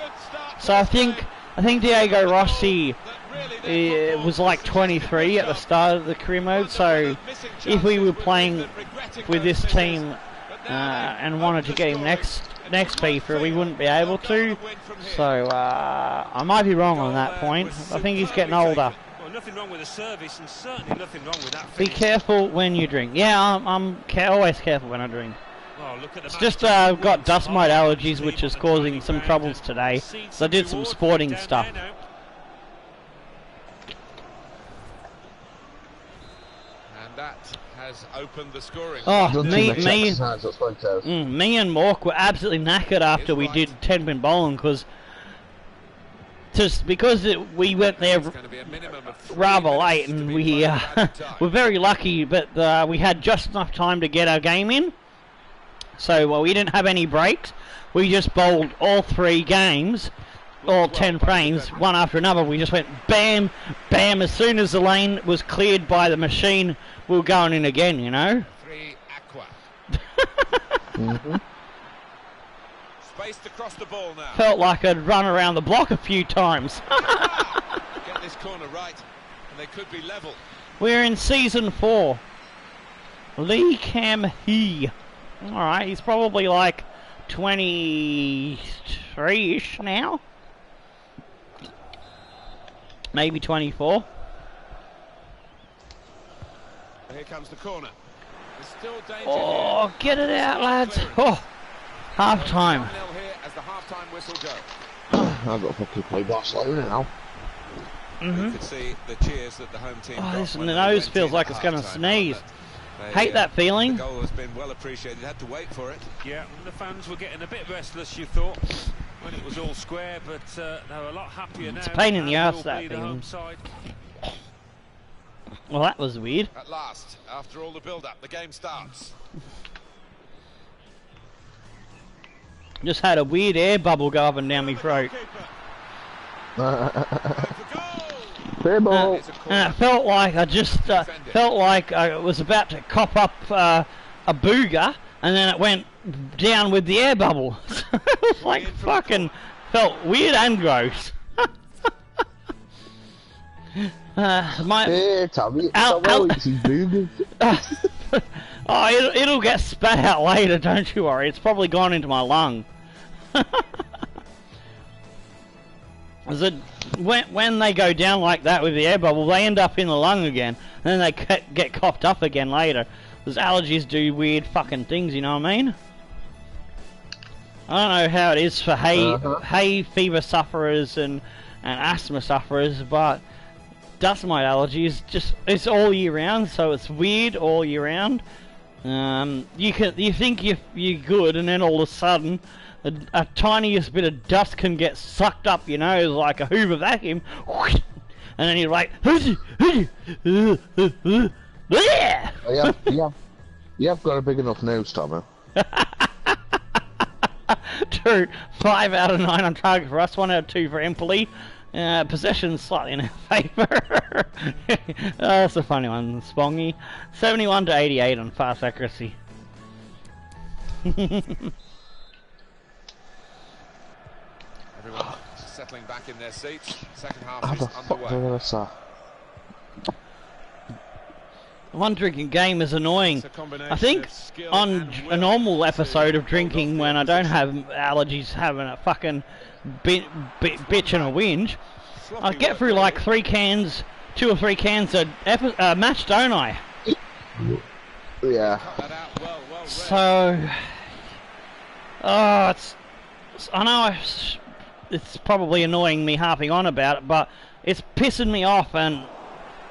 So I think Diego Rossi was like 23 at the start of the career mode. So if we were playing with this team and wanted to get him next FIFA, we wouldn't be able to. So I might be wrong on that point. I think he's getting older. Nothing wrong with the service, and certainly nothing wrong with that. Be careful when you drink. Yeah, I'm always careful when I drink. Oh, look at it's just I've got dust mite allergies, which is causing some troubles today. So I did some sporting stuff. And that has opened the scoring. Oh, me and Mork were absolutely knackered after we did 10-pin bowling because we went there rather late, and we were very lucky, but we had just enough time to get our game in. So we didn't have any breaks. We just bowled all 3 games, all 10 frames, one after another. We just went bam, bam. As soon as the lane was cleared by the machine, we were going in again, you know. 3 aqua. Spaced across the ball now. Felt like I'd run around the block a few times. Get this corner right, and they could be level. We're in season 4. Lee Cam Hee. Alright, he's probably like 23-ish now. Maybe 24. Here comes the corner. There's still danger. Oh, get it out, lads. Oh, half time. As the half-time whistle goes. I've got to fucking play Barcelona now. You could see the cheers that the home team got this when nose they feels went like into it's going to half-time. sneeze. Hate that feeling. The goal has been well appreciated. Had to wait for it. Yeah, the fans were getting a bit restless, you thought, when it was all square, but they're a lot happier now. It's a pain in the arse, that thing. Well, that was weird. At last, after all the build-up, the game starts. Just had a weird air bubble go up and down my throat. Fair ball. And it felt like I just felt like I was about to cop up a booger, and then it went down with the air bubble. It was like fucking felt weird and gross. It'll get spat out later, don't you worry. It's probably gone into my lung. When they go down like that with the air bubble, they end up in the lung again, and then they get coughed up again later. Because allergies do weird fucking things, you know what I mean? I don't know how it is for hay fever sufferers and asthma sufferers, but dust mite allergy is just, it's all year round, so it's weird all year round. You think you're good, and then all of a sudden a tiniest bit of dust can get sucked up your nose like a Hoover vacuum, and then you're like, yeah. You have got a big enough nose, Tommy. True. 5 out of 9 on target for us, 1 out of 2 for Empoli. Possession slightly in our favour. That's a funny one, Spongy. 71 to 88 on fast accuracy. Everyone settling back in their seats. Second half is underway. One drinking game is annoying. I think on a normal episode of drinking when I don't have allergies having a fucking bitch and a whinge, I get through like 2 or 3 cans a match, don't I? Yeah. So, I know it's probably annoying me harping on about it, but it's pissing me off, and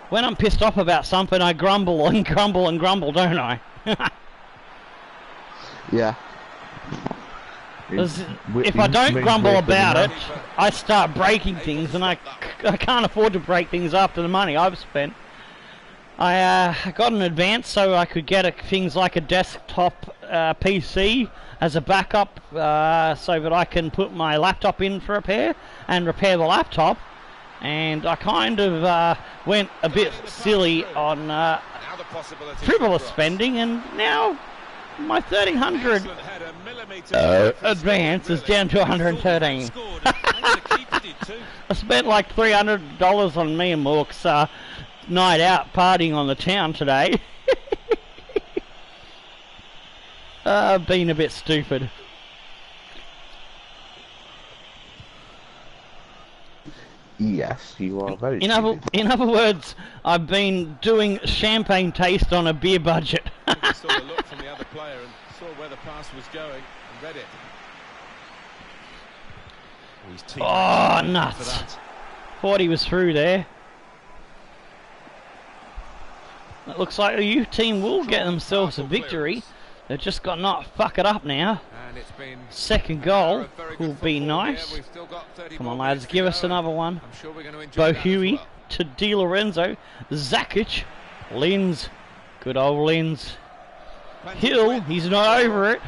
when I'm pissed off about something, I grumble and grumble and grumble, don't I? Yeah. If I don't grumble about it, I start breaking things, and I can't afford to break things after the money I've spent. I got an advance so I could get things like a desktop PC as a backup, so that I can put my laptop in for repair and repair the laptop. And I kind of went a bit silly on frivolous spending, and now my 1300 advance is down to 113. I spent like $300 on me and Mork's night out partying on the town today. Been a bit stupid. Yes, you are very in other words, I've been doing champagne taste on a beer budget. He saw the look from the other player and saw where the pass was going and read it. Oh, nuts. Thought he was through there. It looks like the youth team will get themselves a victory. They've just got to not fuck it up now. Second goal will be nice. Come on, lads, give us another one. Bo Huey to Di Lorenzo. Zakic. Linz. Good old Linz. Hill, he's not over it.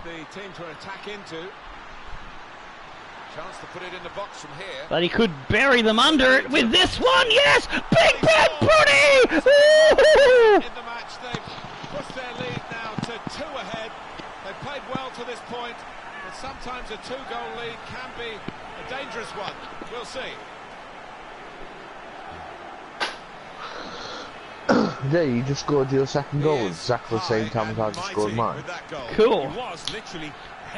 But he could bury them under it with this one. Yes! Big Ben Putty! In the match, they've pushed their lead now to 2 ahead. They've played well to this point, but sometimes a 2-goal lead can be a dangerous one. We'll see. Yeah, you just scored your second goal at exactly the same time as I just scored mine. Cool.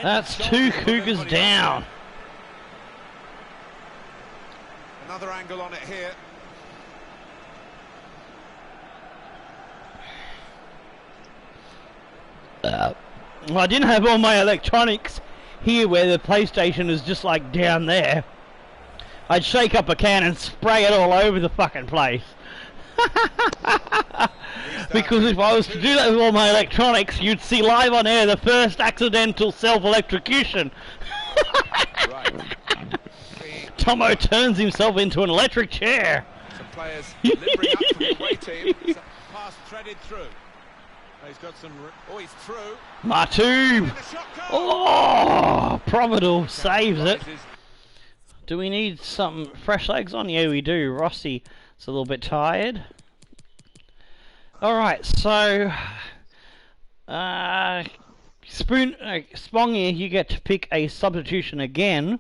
That's 2 Cougars down. Another angle on it here. Well, I didn't have all my electronics here where the PlayStation is just like down there. I'd shake up a can and spray it all over the fucking place. Because if I was to do that with all my electronics, you'd see live on air the first accidental self-electrocution. Tomo turns himself into an electric chair. Some players limbering up from the away team. Pass threaded through. He's got some. Oh, he's through. Matube. Oh, Providal saves it. Do we need some fresh legs on? Yeah, we do. Rossi is a little bit tired. Alright, so Spongy, you get to pick a substitution again.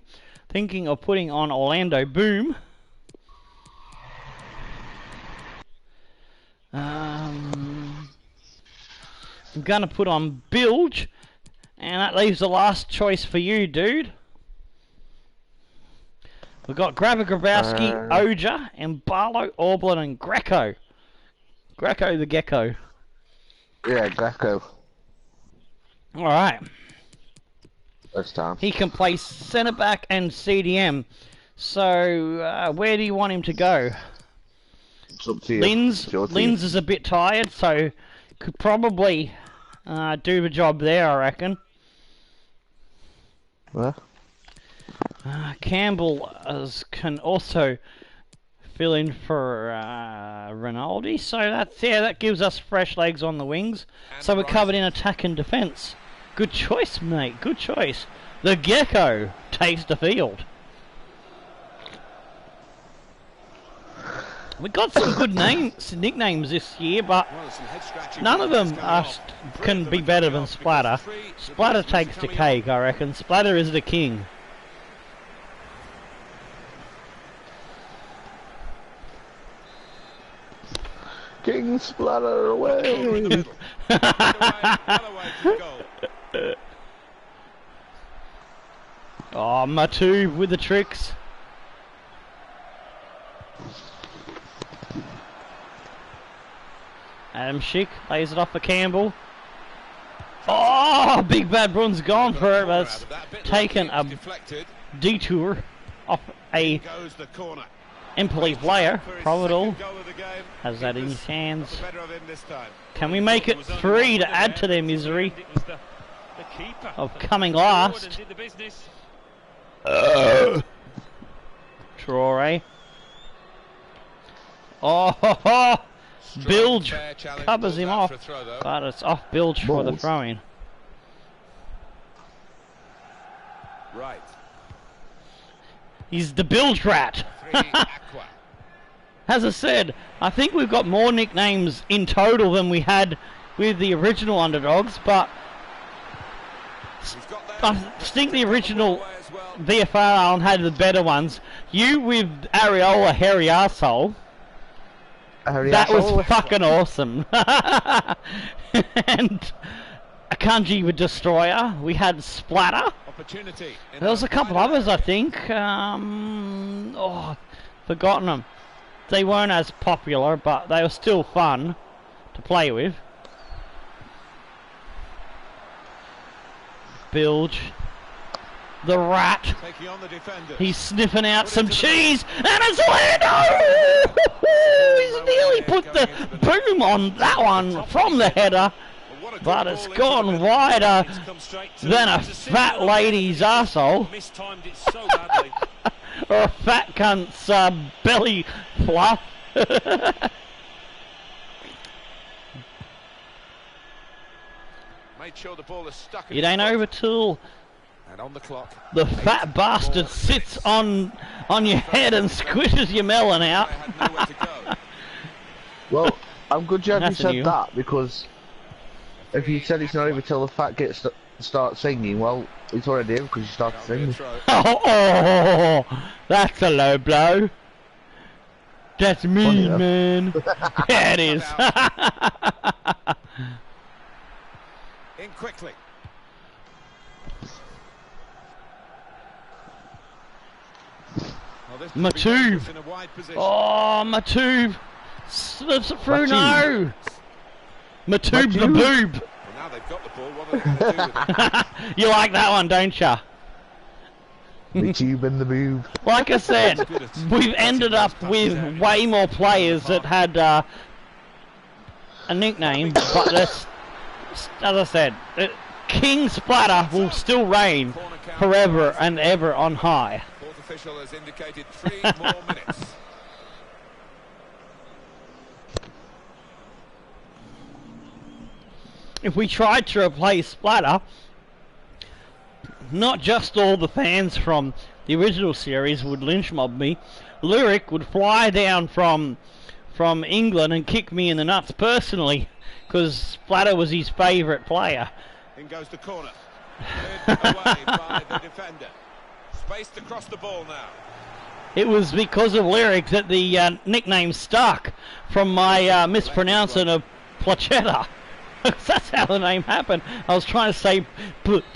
Thinking of putting on Orlando Boom. I'm gonna put on Bilge, and that leaves the last choice for you, dude. We've got Grabowski, Oja, and Barlow, Orblin, and Greco. Greco the Gecko. Yeah, Greco. Alright. First time. He can play centre back and CDM. So, where do you want him to go? It's up to you. Linz is a bit tired, so could probably do the job there, I reckon. Where? Campbell can also fill in for Rinaldi, so that gives us fresh legs on the wings. So we're covered in attack and defence. Good choice, mate. Good choice. The Gecko takes the field. We got some good nicknames this year, but none of them can be better than Splatter. Splatter takes the cake, I reckon. Splatter is the king. King Splatter away! Oh, Matube with the tricks. Adam Schick lays it off for Campbell. Oh, Big Bad Brun's gone for it, but it's taken a detour off a Empoli player. Providal has that in his hands. Can we make it 3 to add to their misery of coming last? Traore. Oh, Bilge covers him off, but it's off Bilge for the throw-in. Right. He's the Bilge rat. As I said, I think we've got more nicknames in total than we had with the original Underdogs, but I think the original VFR Island had the better ones. You with Areola Hairy Arsehole. That was fucking awesome. And Akanji with Destroyer. We had Splatter. There was a couple others, I think. Forgotten them. They weren't as popular, but they were still fun to play with. Bilge. The rat. He's sniffing out some cheese, and it's Lando! He's nearly put the boom on that one from the header, but it's gone wider than a fat lady's arsehole. Or a fat cunt's belly fluff. It ain't over till the fat bastard sits on your head and squishes your melon out. Well, I'm good job you said that, because if you said it's not over till the fat gets start singing, well, it's already in because you started singing. Oh, that's a low blow. That's mean, man. Yeah, it is. In quickly. Matube. Oh, Matube. Slips it through. No. Matube the boob. Well, now they've got the ball. What are they going to do with it? You like that one, don't ya? Matube and the boob. Like I said, we've ended up with way more players that had a nickname, but that's, as I said, King Splatter will still reign forever and ever on high. Fourth official has indicated 3 more minutes. If we tried to replace Splatter, not just all the fans from the original series would lynch mob me, Lyric would fly down from England and kick me in the nuts personally, because Splatter was his favourite player. In goes the corner. Cleared away by the defender. Spaced across the ball now. It was because of Lyric that the nickname stuck from my mispronouncing of Plachetta. That's how the name happened. I was trying to say Splatter.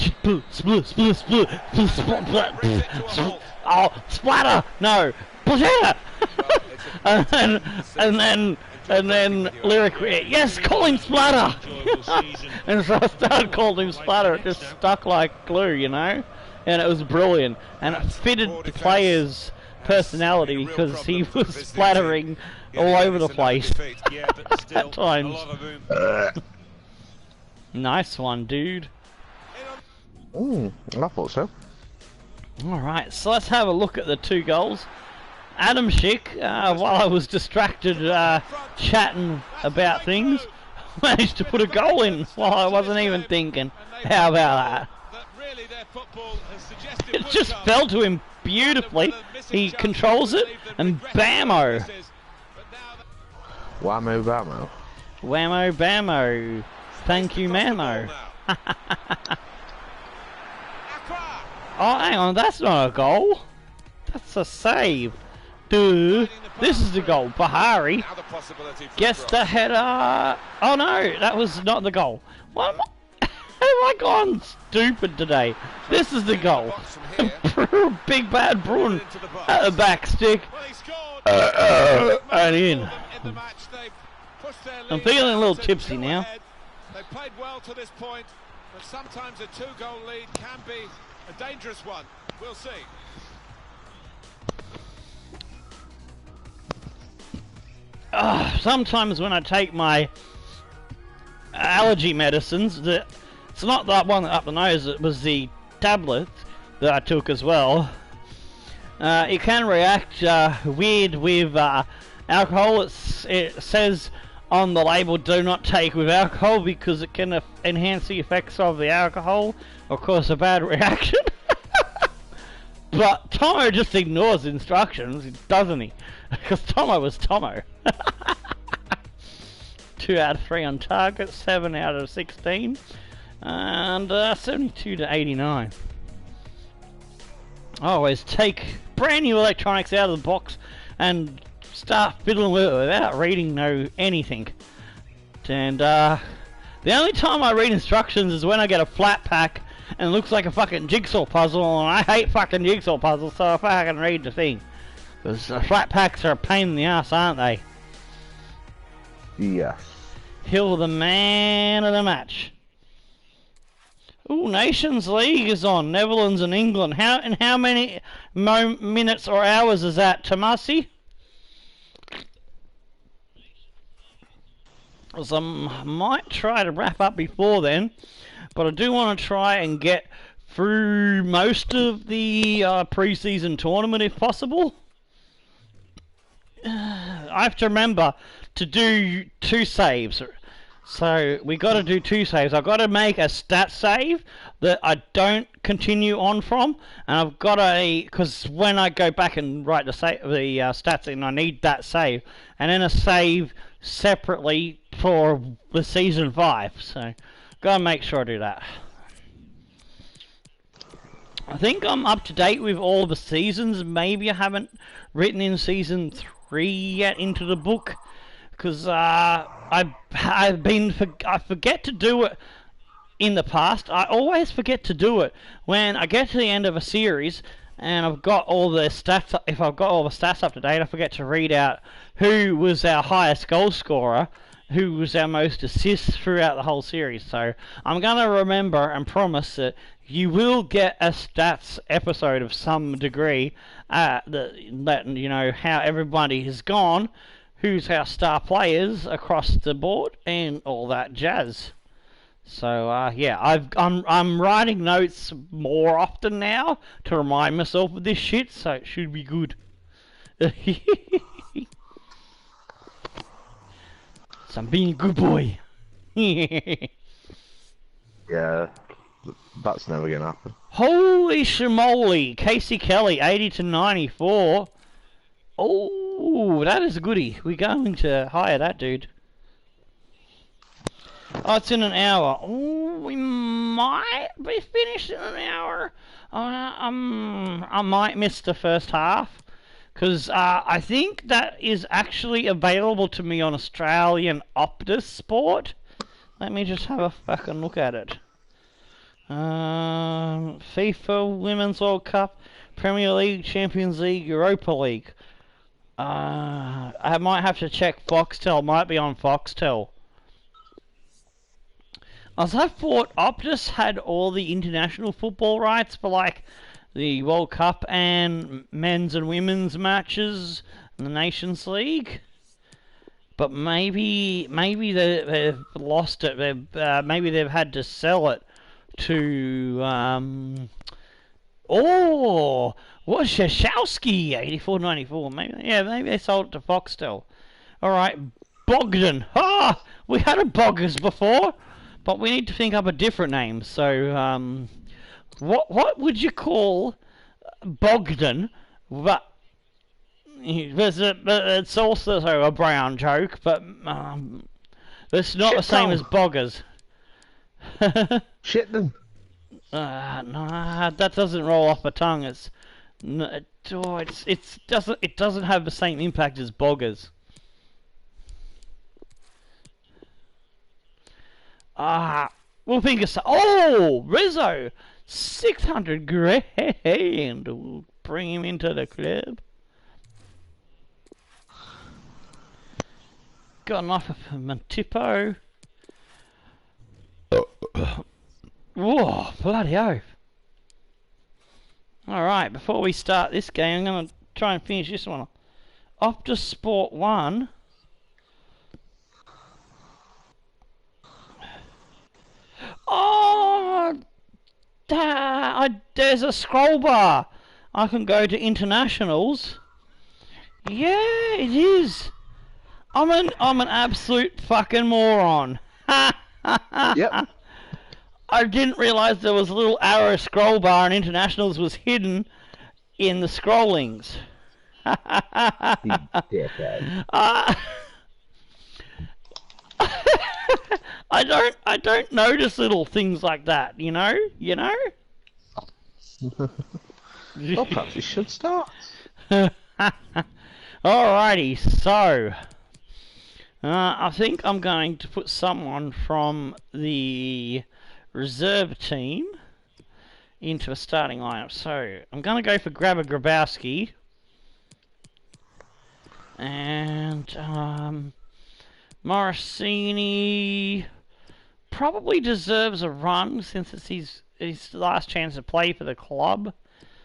No, Plachetta. and then Lyric, yes, call him Splatter. And so I started calling him Splatter. It just stuck like glue, you know. And it was brilliant, and it fitted the player's personality because he was splattering all over the place. Yeah, but still, at times. a lot of room. Nice one, dude. I thought so. Alright, so let's have a look at the 2 goals. Adam Schick, while I was distracted chatting about things, managed to put a goal in while I wasn't even thinking. How about that? It just fell to him beautifully. He controls it, and bammo! Whammo bammo. Whammo bammo. Thank you, Mammo. Oh, hang on, that's not a goal. That's a save. Dude, this is the goal. Bahari gets the header. Oh no, that was not the goal. What am I? Have I gone stupid today? This is the goal. Big bad Bruin at the back stick. And in. I'm feeling a little tipsy now. They played well to this point, but sometimes a 2-goal lead can be a dangerous one. We'll see. Sometimes when I take my allergy medicines, it's not that one up the nose, it was the tablet that I took as well. It can react weird with alcohol. It says on the label, do not take with alcohol because it can enhance the effects of the alcohol or cause a bad reaction. But Tomo just ignores instructions, doesn't he? Because Tomo was Tomo. 2 out of 3 on target, 7 out of 16, and 72 to 89. Always take brand new electronics out of the box and start fiddling with it without reading anything. And the only time I read instructions is when I get a flat pack and it looks like a fucking jigsaw puzzle, and I hate fucking jigsaw puzzles, so if I can read the thing. Because flat packs are a pain in the ass, aren't they? Yes. Hill, the man of the match. Ooh, Nations League is on. Netherlands and England. How many minutes or hours is that, Tomasi? So I might try to wrap up before then, but I do want to try and get through most of the pre-season tournament if possible. I have to remember to do 2 saves. So we got to do 2 saves. I've got to make a stat save that I don't continue on from, and I've got to, because when I go back and write the stats in, I need that save, and then a save separately for the season 5. So gotta make sure I do that. I think I'm up to date with all the seasons. Maybe I haven't written in season 3 yet into the book, because I forget to do it in the past. I always forget to do it when I get to the end of a series and I've got all the stats. If I've got all the stats up to date, I forget to read out who was our highest goal scorer, who was our most assists throughout the whole series. So I'm gonna remember and promise that you will get a stats episode of some degree, that you know how everybody has gone, who's our star players across the board, and all that jazz. So yeah, I'm writing notes more often now to remind myself of this shit, so it should be good. So I'm being a good boy. Yeah, that's never gonna happen. Holy shmoly, Casey Kelly, 80 to 94. Oh, that is a goodie. We're going to hire that dude. Oh, it's in an hour. Oh, we might be finished in an hour. I might miss the first half, because I think that is actually available to me on Australian Optus Sport. Let me just have a fucking look at it. FIFA Women's World Cup, Premier League, Champions League, Europa League. I might have to check Foxtel. Might be on Foxtel. As I thought Optus had all the international football rights for like the World Cup and men's and women's matches in the Nations League. but maybe they've lost it. Maybe they've had to sell it to what Shashowski 84.94. Maybe they sold it to Foxtel. All right, Bogdan. We had a Boggers before, but we need to think up a different name. So what would you call Bogdan? But it's also a brown joke, but it's not the same as Boggers. Shit them. Nah, that doesn't roll off the tongue. It doesn't have the same impact as Boggers. We'll think of Rizzo, 600 grand. We'll bring him into the club. Got an offer for Montipo. Whoa, bloody oath. Alright, before we start this game, I'm going to try and finish this one. Optus Sport 1. Oh, there's a scroll bar. I can go to internationals. Yeah, it is. I'm an absolute fucking moron. Yep. I didn't realise there was a little arrow scroll bar and internationals was hidden in the scrollings. I don't notice little things like that, you know? Well, perhaps we should start. Alrighty, so I think I'm going to put someone from the reserve team into a starting lineup. So I'm going to go for Grabowski, and Morosini probably deserves a run since it's his last chance to play for the club.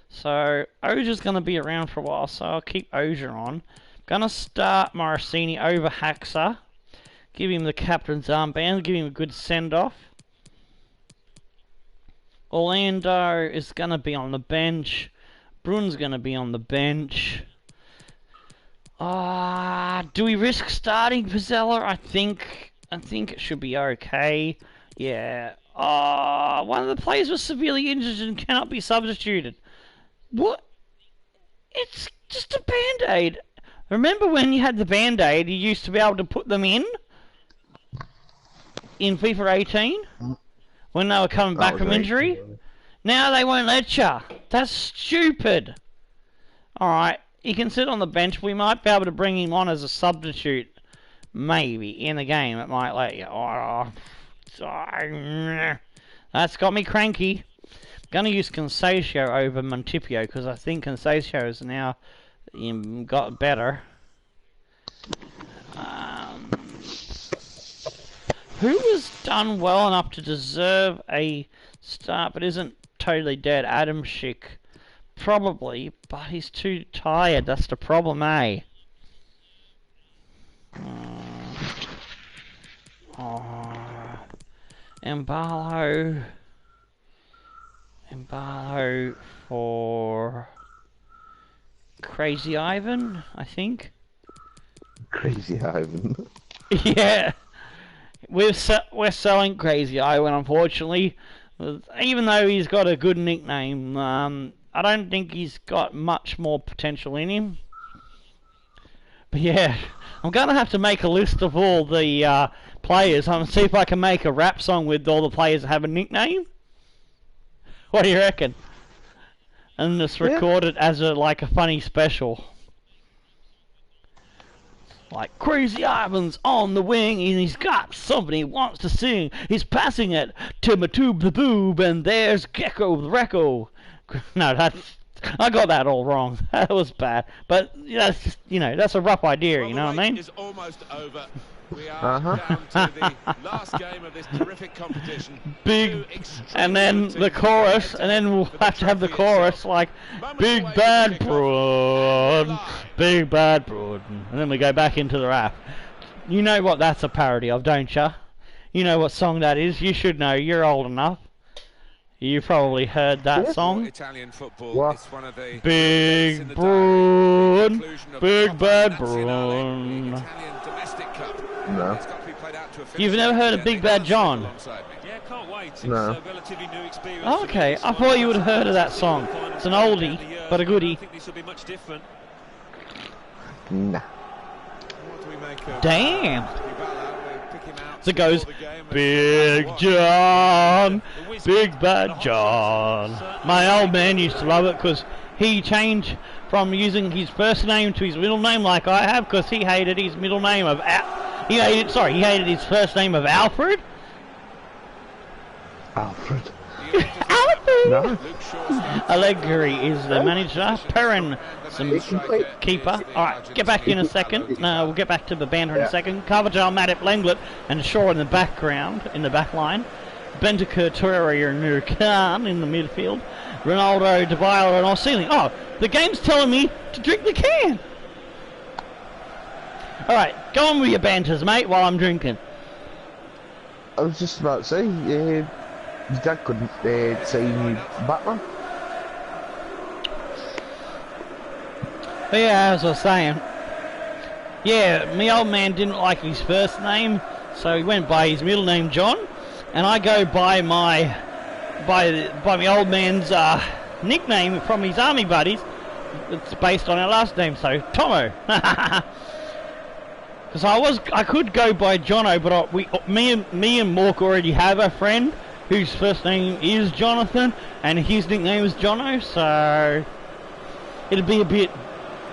So Ozier's going to be around for a while, so I'll keep Ozier on. Gonna start Morosini over Haxa. Give him the captain's armband, give him a good send-off. Orlando is gonna be on the bench. Brun's gonna be on the bench. Do we risk starting Vizela? I think it should be okay. Yeah. One of the players was severely injured and cannot be substituted. What? It's just a band-aid. Remember when you had the band-aid, you used to be able to put them in FIFA 18? When they were coming back from injury? Now they won't let you. That's stupid. Alright, he can sit on the bench. We might be able to bring him on as a substitute. Maybe. In the game, it might let you. That's got me cranky. Gonna use Concesio over Montipio because I think Concesio's now got better. Who was done well enough to deserve a start but isn't totally dead? Adam Schick. Probably, but he's too tired. That's the problem, eh? Embalo for Crazy Ivan, I think. Crazy Ivan. Yeah, we're selling Crazy Ivan, unfortunately. Even though he's got a good nickname, I don't think he's got much more potential in him. But yeah, I'm gonna have to make a list of all the players and see if I can make a rap song with all the players that have a nickname. What do you reckon? And just record it as like a funny special. Like, Crazy Ivan's on the wing and he's got something he wants to sing. He's passing it to Matoob the Boob and there's Gecko the Recco. No, I got that all wrong. That was bad. But that's just, that's a rough idea, well, you know what I mean? Is almost over. We are down to the last game of this terrific competition. Big, and then the chorus, and then we'll have to have the chorus like, Big Bad Broad, Big Bad Broad, and then we go back into the rap. You know what that's a parody of, don't you? You know what song that is. You should know. You're old enough. You probably heard that song. Italian football. What? It's one of the Big Brun, Big Bad Brun. Italian domestic cup. No. It's got to be played out to a finish. You've never heard of Big Bad John? Yeah, can't wait. It's No. a relatively new experience. Okay, I thought you would have heard of that song. It's an oldie, but a goodie. I think this will be much different. Nah. What do we make of Damn. Dybala? We'll pick him out So it goes, before the game and Big watch. John, Big Bad John. My old man used to love it because he changed from using his first name to his middle name like I have because he hated his middle name of he hated his first name of Alfred. Alfred. Alfred! No. Luke Shaw starts Allegri is the manager, Perrin some keeper. Alright, get back in a second. No, we'll get back to the banter in a second. Carvajal, Matip, Lenglet and Shaw in the background, in the back line. Bentancur, Torreira and Nurkan in the midfield. Ronaldo, Dybala and Orsini. Oh, the game's telling me to drink the can. Alright, go on with your banters, mate, while I'm drinking. I was just about to say, your dad couldn't say you Batman. But yeah, as I was saying, yeah, my old man didn't like his first name, so he went by his middle name, John, and I go by my old man's nickname from his army buddies. It's based on our last name, so Tomo. Because I could go by Jono, but me and Mork already have a friend whose first name is Jonathan, and his nickname is Jono, so it'll be a bit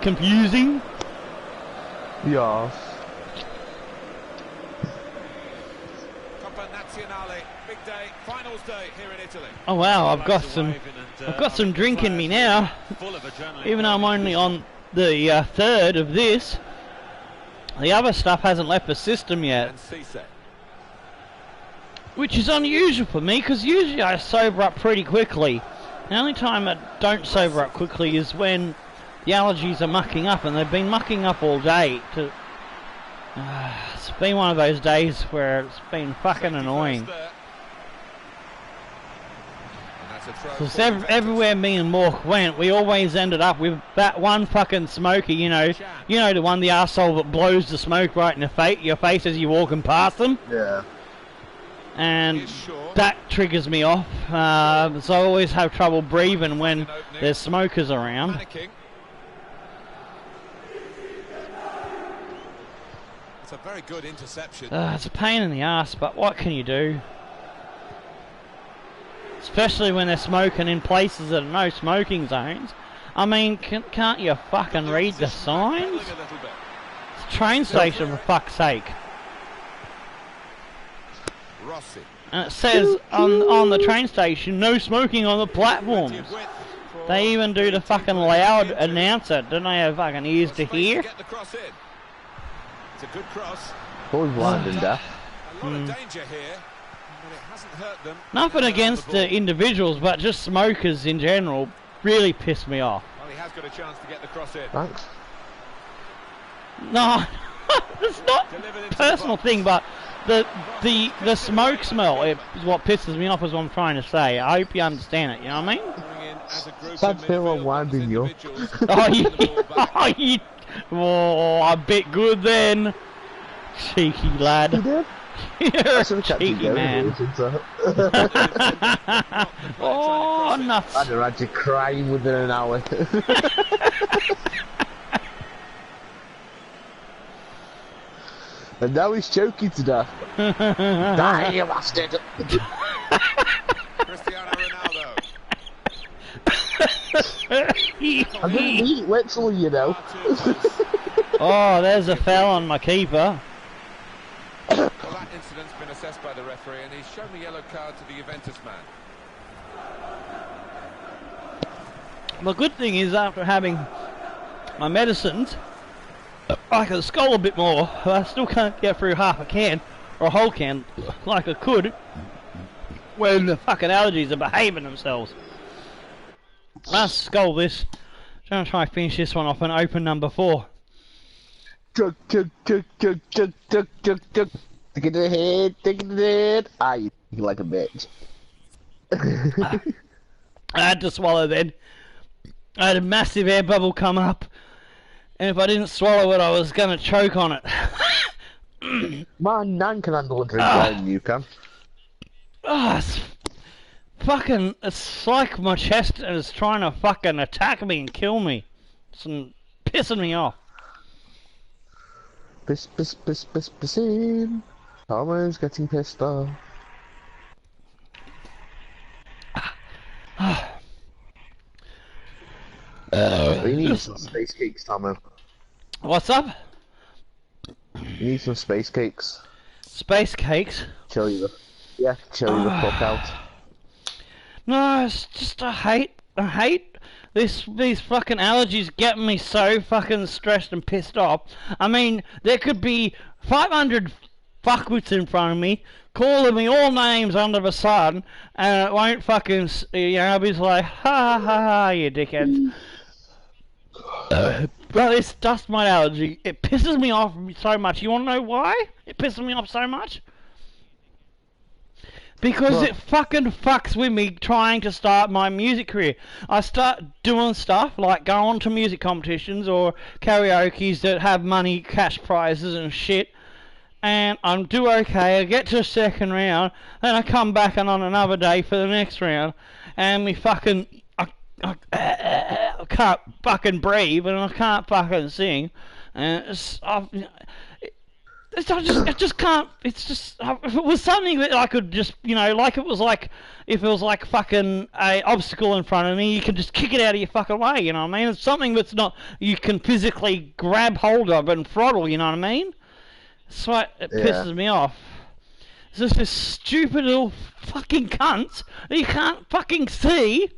confusing. Yes. Coppa Nazionale, big day, finals day here in Italy. Oh wow, I've got some drink in me now, even though I'm only on the third of this. The other stuff hasn't left the system yet, which is unusual for me because usually I sober up pretty quickly. The only time I don't sober up quickly is when the allergies are mucking up, and they've been mucking up all day. It's been one of those days where it's been fucking annoying. Because everywhere me and Mork went, we always ended up with that one fucking smoker, you know the one, the arsehole that blows the smoke right in your face as you're walking past them. Yeah. And that triggers me off, so I always have trouble breathing when there's smokers around. It's a very good interception. It's a pain in the ass, but what can you do? Especially when they're smoking in places that are no smoking zones. I mean, can't you fucking read the signs? It's a train station, for fuck's sake. Rossi. And it says on the train station, no smoking on the platforms. They even do the fucking loud announcer. Don't they have fucking ears to hear? Get the cross in. It's a good cross. Boy blind and deaf. A lot of danger here, but it hasn't hurt them. Nothing against the individuals, but just smokers in general really piss me off. Well, he has got a chance to get the cross in. Thanks. No, it's not a personal thing, but the smoke smell is what pisses me off, is what I'm trying to say. I hope you understand it, you know what I mean? Sad feel I'm winding you. Oh, a bit good then. Cheeky lad. You did? You're a cheeky man. Oh, nuts. I'd have had you crying within an hour. And now he's choking to death. Die, you bastard! Cristiano Ronaldo. I didn't eat Wetzel, you know. Oh, there's a foul on my keeper. Well, that incident's been assessed by the referee, and he's shown the yellow card to the Juventus man. The good thing is, after having my medicines, I can skull a bit more. I still can't get through half a can, or a whole can, like I could, when the fucking allergies are behaving themselves. Let's skull this. I'm going to try and finish this one off and open number 4. Take it to the head, take it to the head. Ah, you like a bitch. I had to swallow then. I had a massive air bubble come up, and if I didn't swallow it, I was gonna choke on it. My nan can handle a drink better than you can. It's fucking. It's like my chest is trying to fucking attack me and kill me. It's pissing me off. Pissin'. Almost getting pissed off. We need some space cakes, Tomo. What's up? You need some space cakes. Space cakes? Chill you the fuck out. No, it's just I hate these fucking allergies getting me so fucking stressed and pissed off. I mean, there could be 500 fuckwits in front of me calling me all names under the sun, and it won't fucking, I'll be like, ha ha ha, you dickheads. But this dust mite allergy, it pisses me off so much. You want to know why it pisses me off so much? Because it fucking fucks with me trying to start my music career. I start doing stuff like going to music competitions or karaoke's that have money, cash prizes and shit, and I do okay. I get to the second round, then I come back and on another day for the next round, and me fucking I can't fucking breathe and I can't fucking sing, and I just can't. It's just if it was something that I could just like if it was like fucking a obstacle in front of me, you could just kick it out of your fucking way. You know what I mean? It's something that's not you can physically grab hold of and throttle. You know what I mean? That's why it pisses me off. It's just this stupid little fucking cunt that you can't fucking see.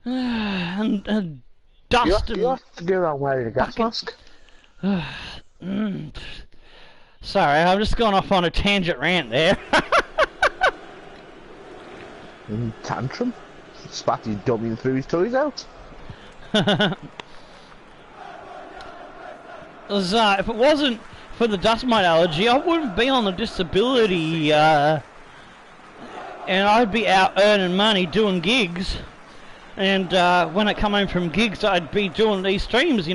And dust you have to go around wearing a gas mask. Sorry, I've just gone off on a tangent rant there. Tantrum? Spatty dumbing threw his toys out. If it wasn't for the dust mite allergy, I wouldn't be on the disability, and I'd be out earning money doing gigs. And when I come home from gigs, I'd be doing these streams.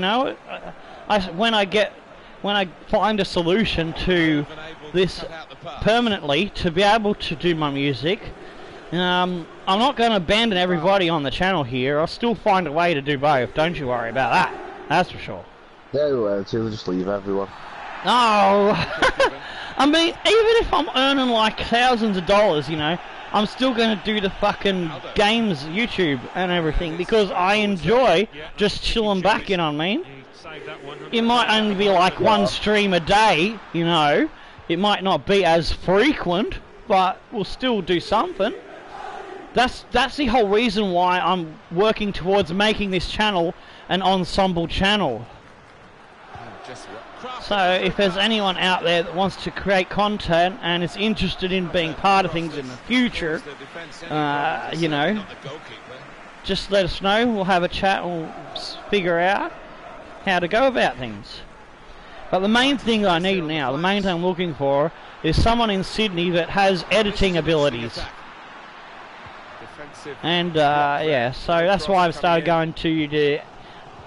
When I find a solution to this permanently to be able to do my music, I'm not going to abandon everybody on the channel here. I'll still find a way to do both. Don't you worry about that. That's for sure. Yeah, we'll just leave everyone. No, I mean, even if I'm earning like thousands of dollars, I'm still going to do the fucking games YouTube and everything because I enjoy just chilling back, you know what I mean? It might only be like one stream a day, It might not be as frequent, but we'll still do something. That's the whole reason why I'm working towards making this channel an ensemble channel. So if there's anyone out there that wants to create content and is interested in being part of things in the future, just let us know. We'll have a chat and we'll figure out how to go about things. But the main thing I need now, the main thing I'm looking for, is someone in Sydney that has editing abilities. And so that's why I've started going to the...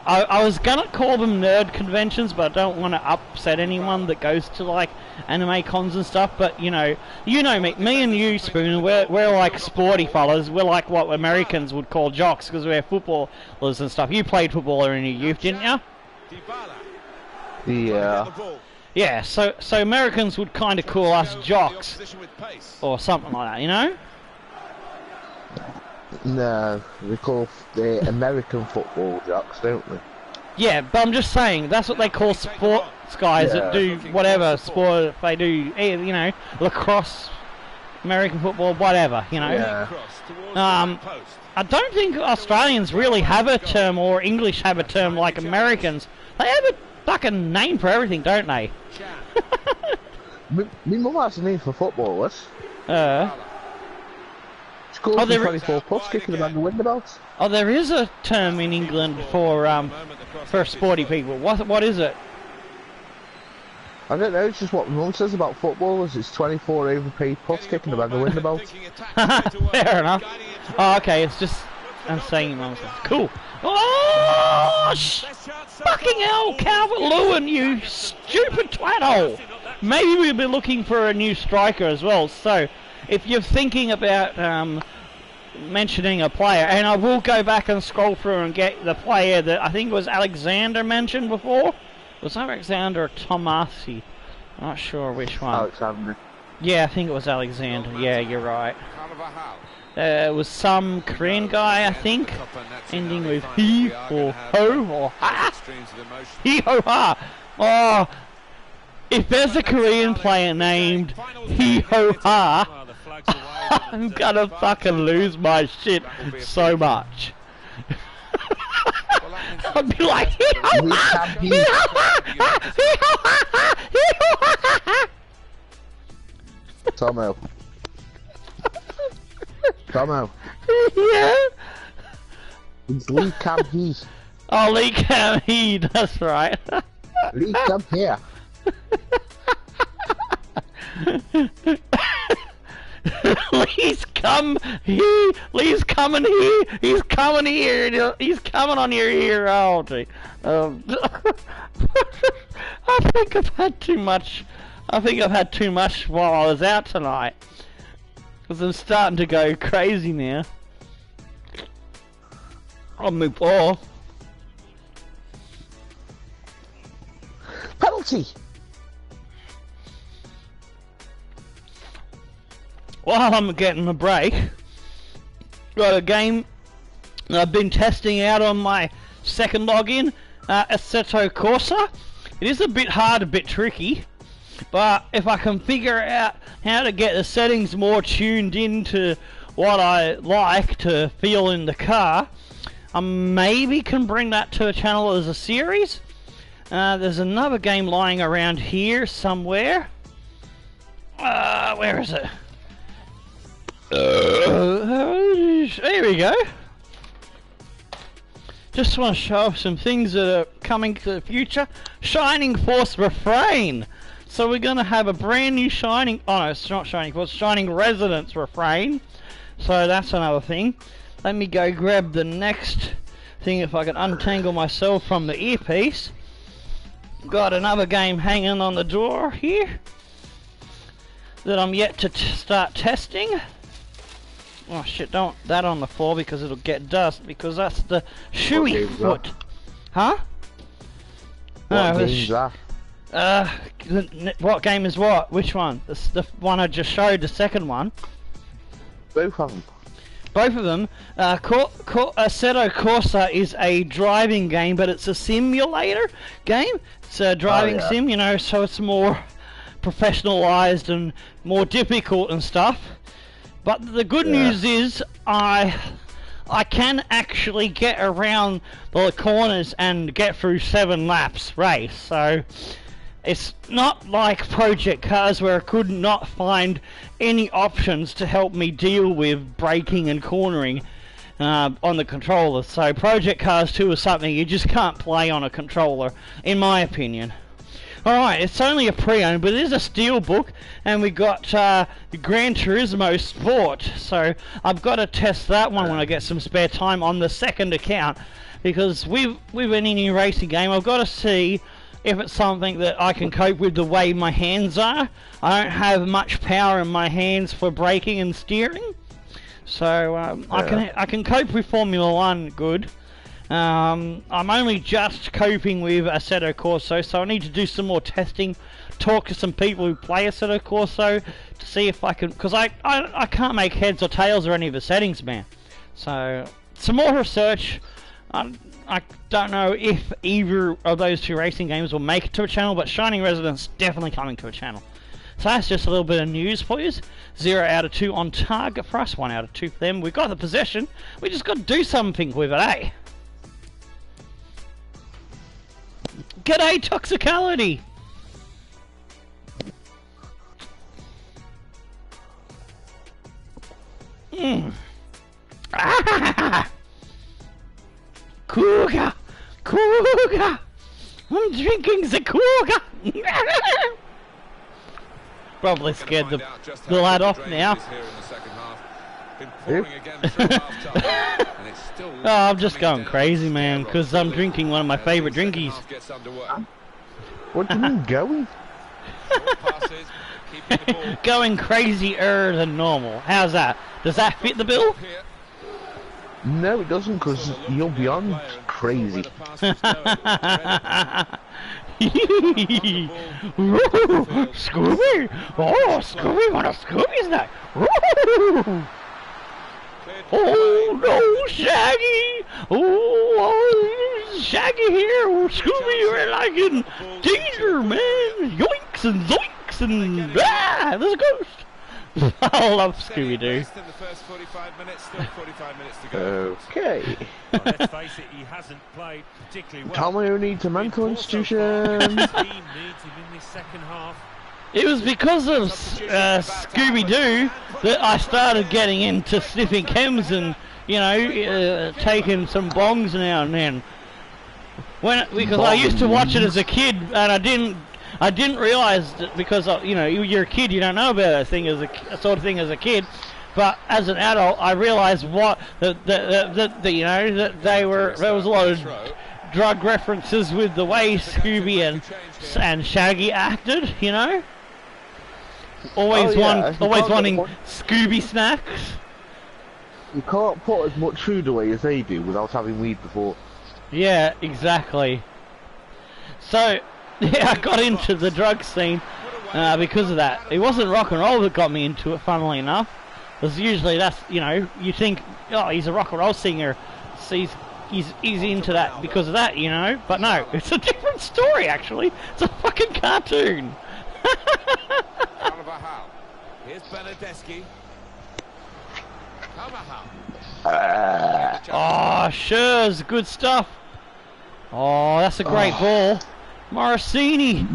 I was gonna call them nerd conventions, but I don't want to upset anyone that goes to like anime cons and stuff. But me and you, Spoon, we're like sporty fellas. We're like what Americans would call jocks because we're footballers and stuff. You played football in your youth, didn't you? Yeah. Yeah. So Americans would kind of call us jocks or something like that, No, we call the American football jocks, don't we? Yeah, but I'm just saying, that's what they call sports guys that do whatever sport they do, lacrosse, American football, whatever, Yeah. I don't think Australians really have a term, or English have a term like Americans. They have a fucking name for everything, don't they? My mum has a name for footballers. Oh, there 24 plus kicking them on the windows. Oh, there is a term in England for sporty people. What is it? I don't know, it's just what mum says about footballers. It's 24 overpaid plus kicking about the window belt. Fair enough. Oh, okay, it's just... I'm saying mum says. Cool. Oh, fucking hell, Calvert-Lewin, you stupid twat-hole. Maybe we'll be looking for a new striker as well. So, if you're thinking about mentioning a player, and I will go back and scroll through and get the player that I think was Alexander mentioned before. Was Alexander or Tomasi? I'm not sure which one. Alexander. Yeah, I think it was Alexander. Yeah, you're right. It was some Korean guy, I think, ending with he or ho or ha. He ho ha. Oh, if there's a Korean player named he ho ha, I'm gonna fucking lose my shit so much. I'd be like, he ho ha, he ho ha, he ho ha, he ho ha. Tomo. Tomo. Yeah? It's Lee Cam Hee. Oh, Lee Cam Hee, that's right. Lee come here. Lee's come here. Lee's coming here. He's coming here. He's coming on your ear. Oh, gee. I think I've had too much. I think I've had too much while I was out tonight. Because I'm starting to go crazy now. I'll move off. Penalty. While I'm getting a break, got a game I've been testing out on my second login, Assetto Corsa. It is a bit hard, a bit tricky, but if I can figure out how to get the settings more tuned into what I like to feel in the car, I maybe can bring that to a channel as a series. There's another game lying around here somewhere. Where is it? Here we go. Just want to show off some things that are coming to the future. Shining Force Refrain. So we're going to have a brand new Shining... Oh no, it's not Shining Force. Shining Resonance Refrain. So that's another thing. Let me go grab the next thing if I can untangle myself from the earpiece. Got another game hanging on the door here that I'm yet to start testing. Oh shit, don't that on the floor because it'll get dust, because that's the shoey foot. Huh? What game's that? What game is what? Which one? The one I just showed, the second one. Both of them. Both of them. Assetto Corsa is a driving game, but it's a simulator game. It's a driving sim, you know, so it's more professionalized and more difficult and stuff. But the good news is I can actually get around the corners and get through 7 laps race. So it's not like Project Cars where I could not find any options to help me deal with braking and cornering on the controller. So Project Cars 2 is something you just can't play on a controller, in my opinion. Alright, it's only a pre-owned, but it is a steelbook, and we got Gran Turismo Sport, so I've got to test that one when I get some spare time on the second account, because with any new racing game, I've got to see if it's something that I can cope with the way my hands are. I don't have much power in my hands for braking and steering, so I can cope with Formula 1 good. I'm only just coping with Assetto Corsa, so I need to do some more testing, talk to some people who play Assetto Corsa to see if I can, because I can't make heads or tails or any of the settings, man. So some more research. I don't know if either of those two racing games will make it to a channel, but Shining Resonance definitely coming to a channel. So that's just a little bit of news for you. 0 out of 2 on target for us, 1 out of 2 for them. We've got the possession, we just got to do something with it, eh? G'day, Toxicality! Ah! Cougar! Cougar! I'm drinking the cougar! Probably scared the lad off now. Oh, I'm just going crazy, man, because I'm drinking one of my favourite drinkies. What do you mean, going? Going crazier than normal. How's that? Does that fit the bill? No, it doesn't, because you're beyond crazy. Scooby! Oh, Scooby, what a Scooby snack! Oh no, Shaggy! Oh, Shaggy here! Oh, Scooby, you're like in danger, man! Yoinks and zoinks and there's a ghost! I love Scooby-Doo. Okay. Well, let's face it, he hasn't played particularly well. Tommy needs a mental institution. His team needs him in this second half. It was because of Scooby-Doo that I started getting into sniffing chems and, you know, taking some bongs now and then. Because I used to watch it as a kid, and I didn't realise that because you know you're a kid, you don't know about that thing as a sort of thing as a kid. But as an adult, I realised what that you know that there was a lot of drug references with the way Scooby and Shaggy acted, you know. Always wanting Scooby snacks. You can't put as much food away as they do without having weed before. Yeah, exactly. So, yeah, I got into the drug scene because of that. It wasn't rock and roll that got me into it, funnily enough. Because usually that's, you know, you think, oh, he's a rock and roll singer, so he's into that because of that, you know. But no, it's a different story, actually. It's a fucking cartoon. Here's Benedeschi. Oh, sure, good stuff. Oh, that's a great ball. Morosini.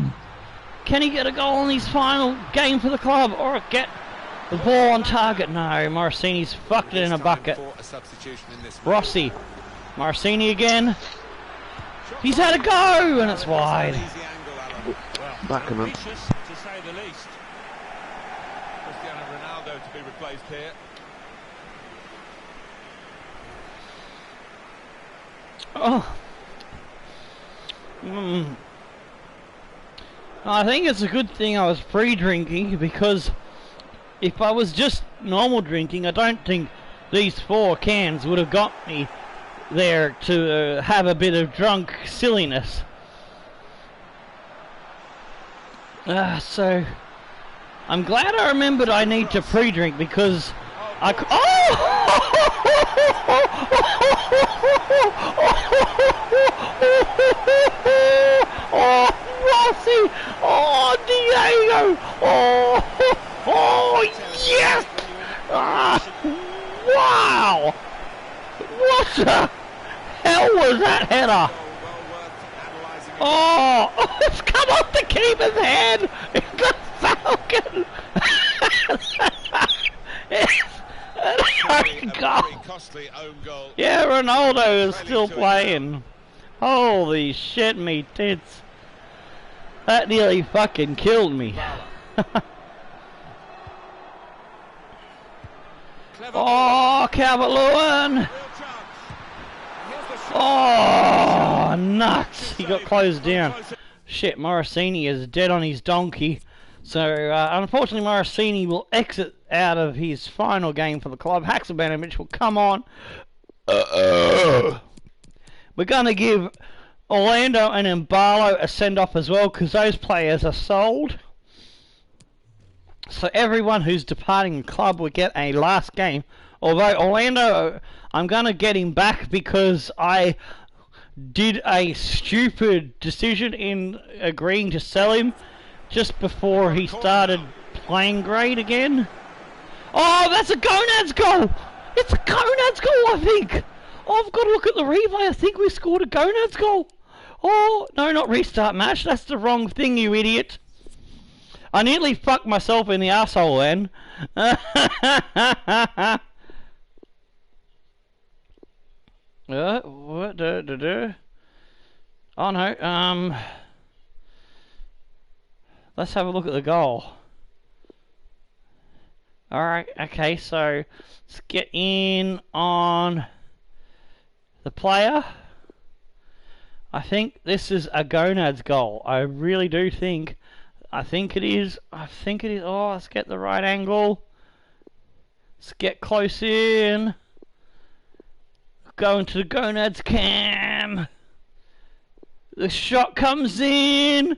Can he get a goal in his final game for the club or get the ball on target? No, Morosini's fucked it in a bucket. Rossi. Morosini again. He's had a go and it's wide. Back him up. To say the least. Cristiano Ronaldo to be replaced here. Oh. I think it's a good thing I was pre-drinking, because if I was just normal drinking, I don't think these 4 cans would have got me there to have a bit of drunk silliness. So I'm glad I remembered I need to pre-drink, because I oh, Rossi! Oh, Diego! Oh, yes! Wow! What the hell was that header? Oh, it's come off the keeper's head! It's the Falcon! Yeah, Ronaldo is still playing. Holy shit, me tits. That nearly fucking killed me. Oh, Calvert-Lewin! Oh, nuts! He got closed down. Shit, Morosini is dead on his donkey. So, unfortunately, Morosini will exit out of his final game for the club. Haksabanovic will come on. We're going to give Orlando and Mbalo a send-off as well, because those players are sold. So everyone who's departing the club will get a last game. Although Orlando, I'm going to get him back because I did a stupid decision in agreeing to sell him just before he started playing great again. Oh, that's a Gonads goal! It's a Gonads goal, I think! Oh, I've got to look at the replay. I think we scored a Gonads goal. Oh, no, not restart match. That's the wrong thing, you idiot. I nearly fucked myself in the asshole then. What? Oh no. Let's have a look at the goal. Alright, okay, so let's get in on the player. I think this is a Gonads goal. I really do think. I think it is. Oh, let's get the right angle. Let's get close in. Go into the Gonads cam. The shot comes in.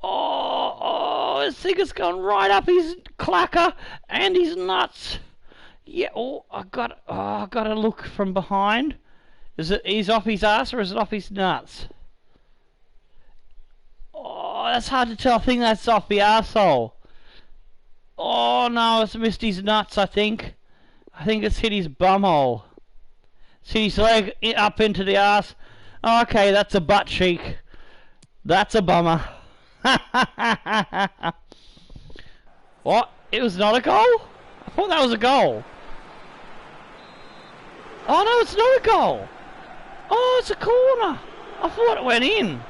Oh, this thing has gone right up his clacker and his nuts. Yeah, I gotta look from behind. Is it he's off his ass or is it off his nuts? Oh, that's hard to tell. I think that's off the arsehole. Oh no, it's missed his nuts, I think. I think it's hit his bumhole. It's hit his leg up into the arse. Oh, okay, that's a butt cheek. That's a bummer. What? It was not a goal? I thought that was a goal. Oh no, it's not a goal. Oh, it's a corner. I thought it went in.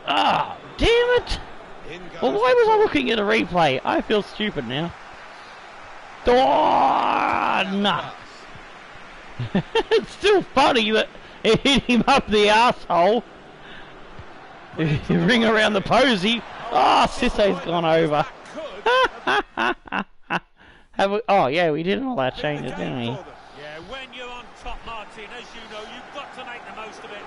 Ah, damn it. Well, why was I looking at a replay? I feel stupid now. Oh, nah. It's still funny that it hit him up the arsehole. Ring around the posy. Oh, Sisse's gone over. Oh, yeah, we did all that changes, didn't we? Yeah, when you're on top, Martin, as you know, you've got to make the most of it.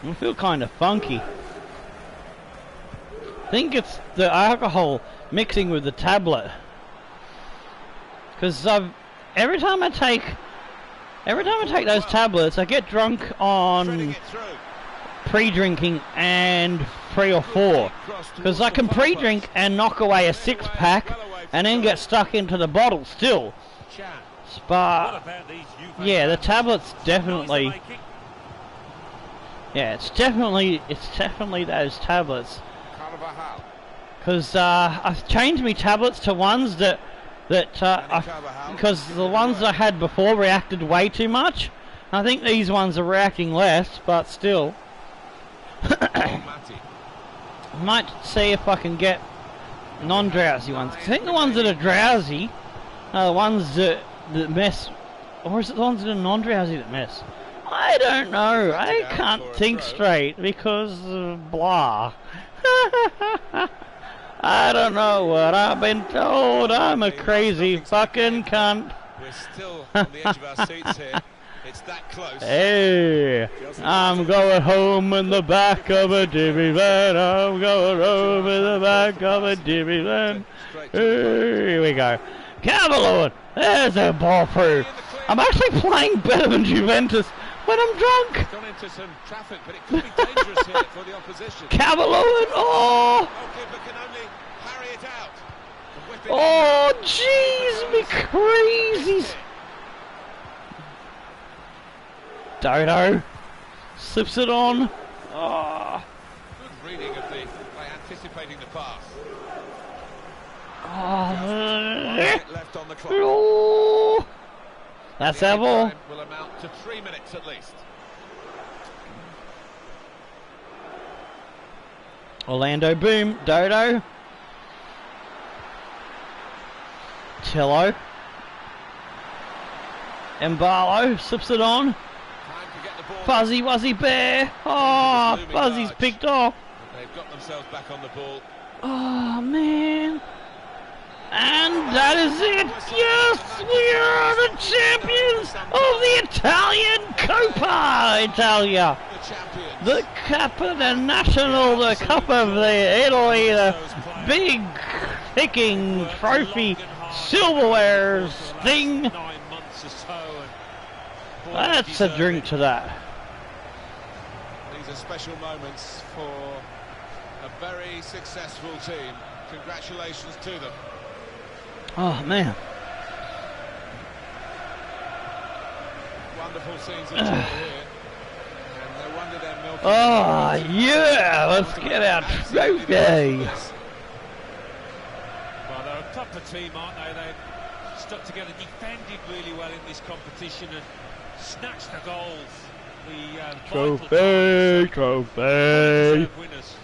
I feel kind of funky. I think it's the alcohol mixing with the tablet. Because every time I take those tablets, I get drunk on pre-drinking and 3 or 4. Because I can pre-drink and knock away a 6-pack and then get stuck into the bottle still. But yeah, the tablets definitely. Yeah, it's definitely those tablets. Because I've changed my tablets to ones that because the ones I had before reacted way too much. I think these ones are reacting less, but still. I might see if I can get non-drowsy ones. I think the ones that are drowsy are the ones that mess, or is it the ones that are non-drowsy that mess? I don't know. I can't think straight because of blah. I don't know what I've been told. I'm a crazy fucking cunt. We're still on the edge of our seats here. It's that close. Hey, I'm going home in the back of a divvy van. I'm going home in the back of a divvy van. Here we go. Cavallon, there's a ball through. I'm actually playing better than Juventus when I'm drunk. Gone into some traffic, but it could be dangerous here for the opposition. Cavallon, oh! Goalkeeper can only parry it out. Oh, jeez, me crazies. Dodo slips it on. Oh. Good reading of by anticipating the pass. Oh. Left on the clock. Oh. That's our ball. Will amount to 3 minutes at least. Orlando boom. Dodo. Tillo. Embalo slips it on. Fuzzy Wuzzy Bear. Oh, Fuzzy's picked off. They've got themselves back on the ball. Oh, man. And that is it. Yes, we are the champions of the Italian Coppa Italia. The Coppa the National, the Cup of the Italy, the big, thicking trophy, silverware thing. That's a drink to that. These are special moments for a very successful team. Congratulations to them. Oh, man. Wonderful scenes of joy here. And no wonder they're milking. Oh, yeah. Let's get our trophy. Well, they're a proper team, aren't they? They've stuck together, defended really well in this competition and snatched the goals. The Trophy! Winners.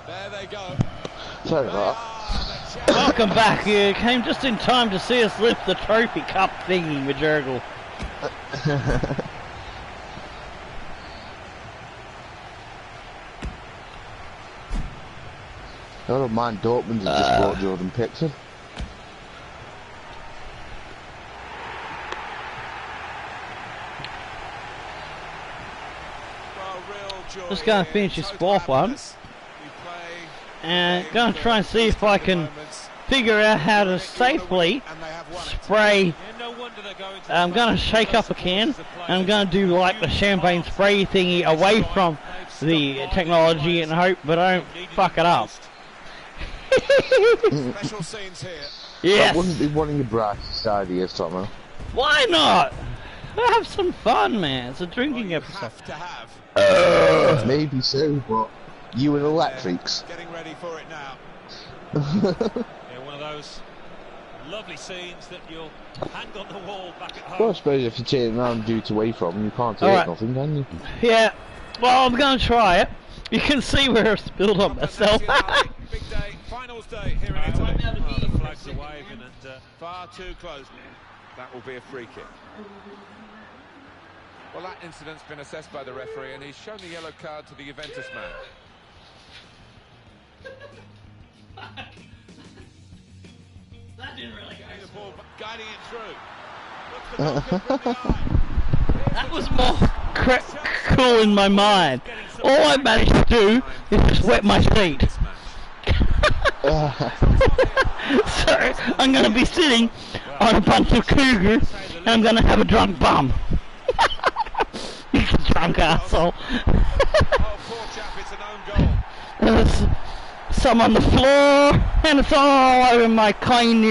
There they go. Sorry about that. Welcome back. You came just in time to see us lift the trophy cup thingy, Majurgle. I don't mind Dortmund have just brought Jordan Pickford. Just going to finish this fourth one. And going to try and see if I can figure out how to safely spray. I'm going to shake up a can, and I'm going to do like the champagne spray thingy away from the technology and hope but I don't fuck it up. Special scenes here. Yes. That wouldn't be one of your brightest ideas, Tomo. Why not? Have some fun, man. It's a drinking episode. Have to have. Maybe so, but you and electrics. Getting ready for it now. Yeah, one of those lovely scenes that you'll hang on the wall back at home. Well, I suppose if you take it around due to away from, you can't take Alright. nothing, can you? Yeah. Well, I'm going to try it. You can see where I've spilled on myself. Big day, finals day here in Italy. The flags are waving and Far too close. That will be a free kick. Well, that incident's been assessed by the referee, and he's shown the yellow card to the Juventus man. That didn't really go. The ball guiding it through. Looks the goalkeeper in the eye. That was more cool in my mind. All I managed to do is just wet my feet. So I'm going to be sitting on a bunch of cougars and I'm going to have a drunk bum. You drunk asshole. Oh, poor chap, it's an own goal. There's some on the floor and it's all over my brand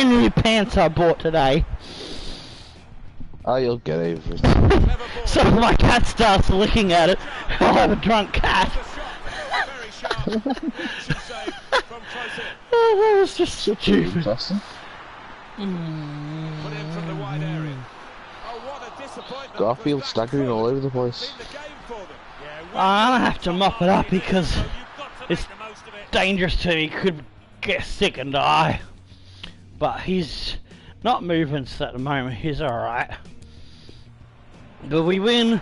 new pants I bought today. Oh, you'll get over it. So if my cat starts looking at it, I'll have a drunk cat. Very sharp. Action save from close in. Oh, that was just stupid. Interesting. Put in from the wide area. Oh, what a disappointment. Garfield staggering all over the place. Seen the game for them. I'll have to mop it up because it's dangerous to he could get sick and die. But he's not moving at the moment, he's alright. But we win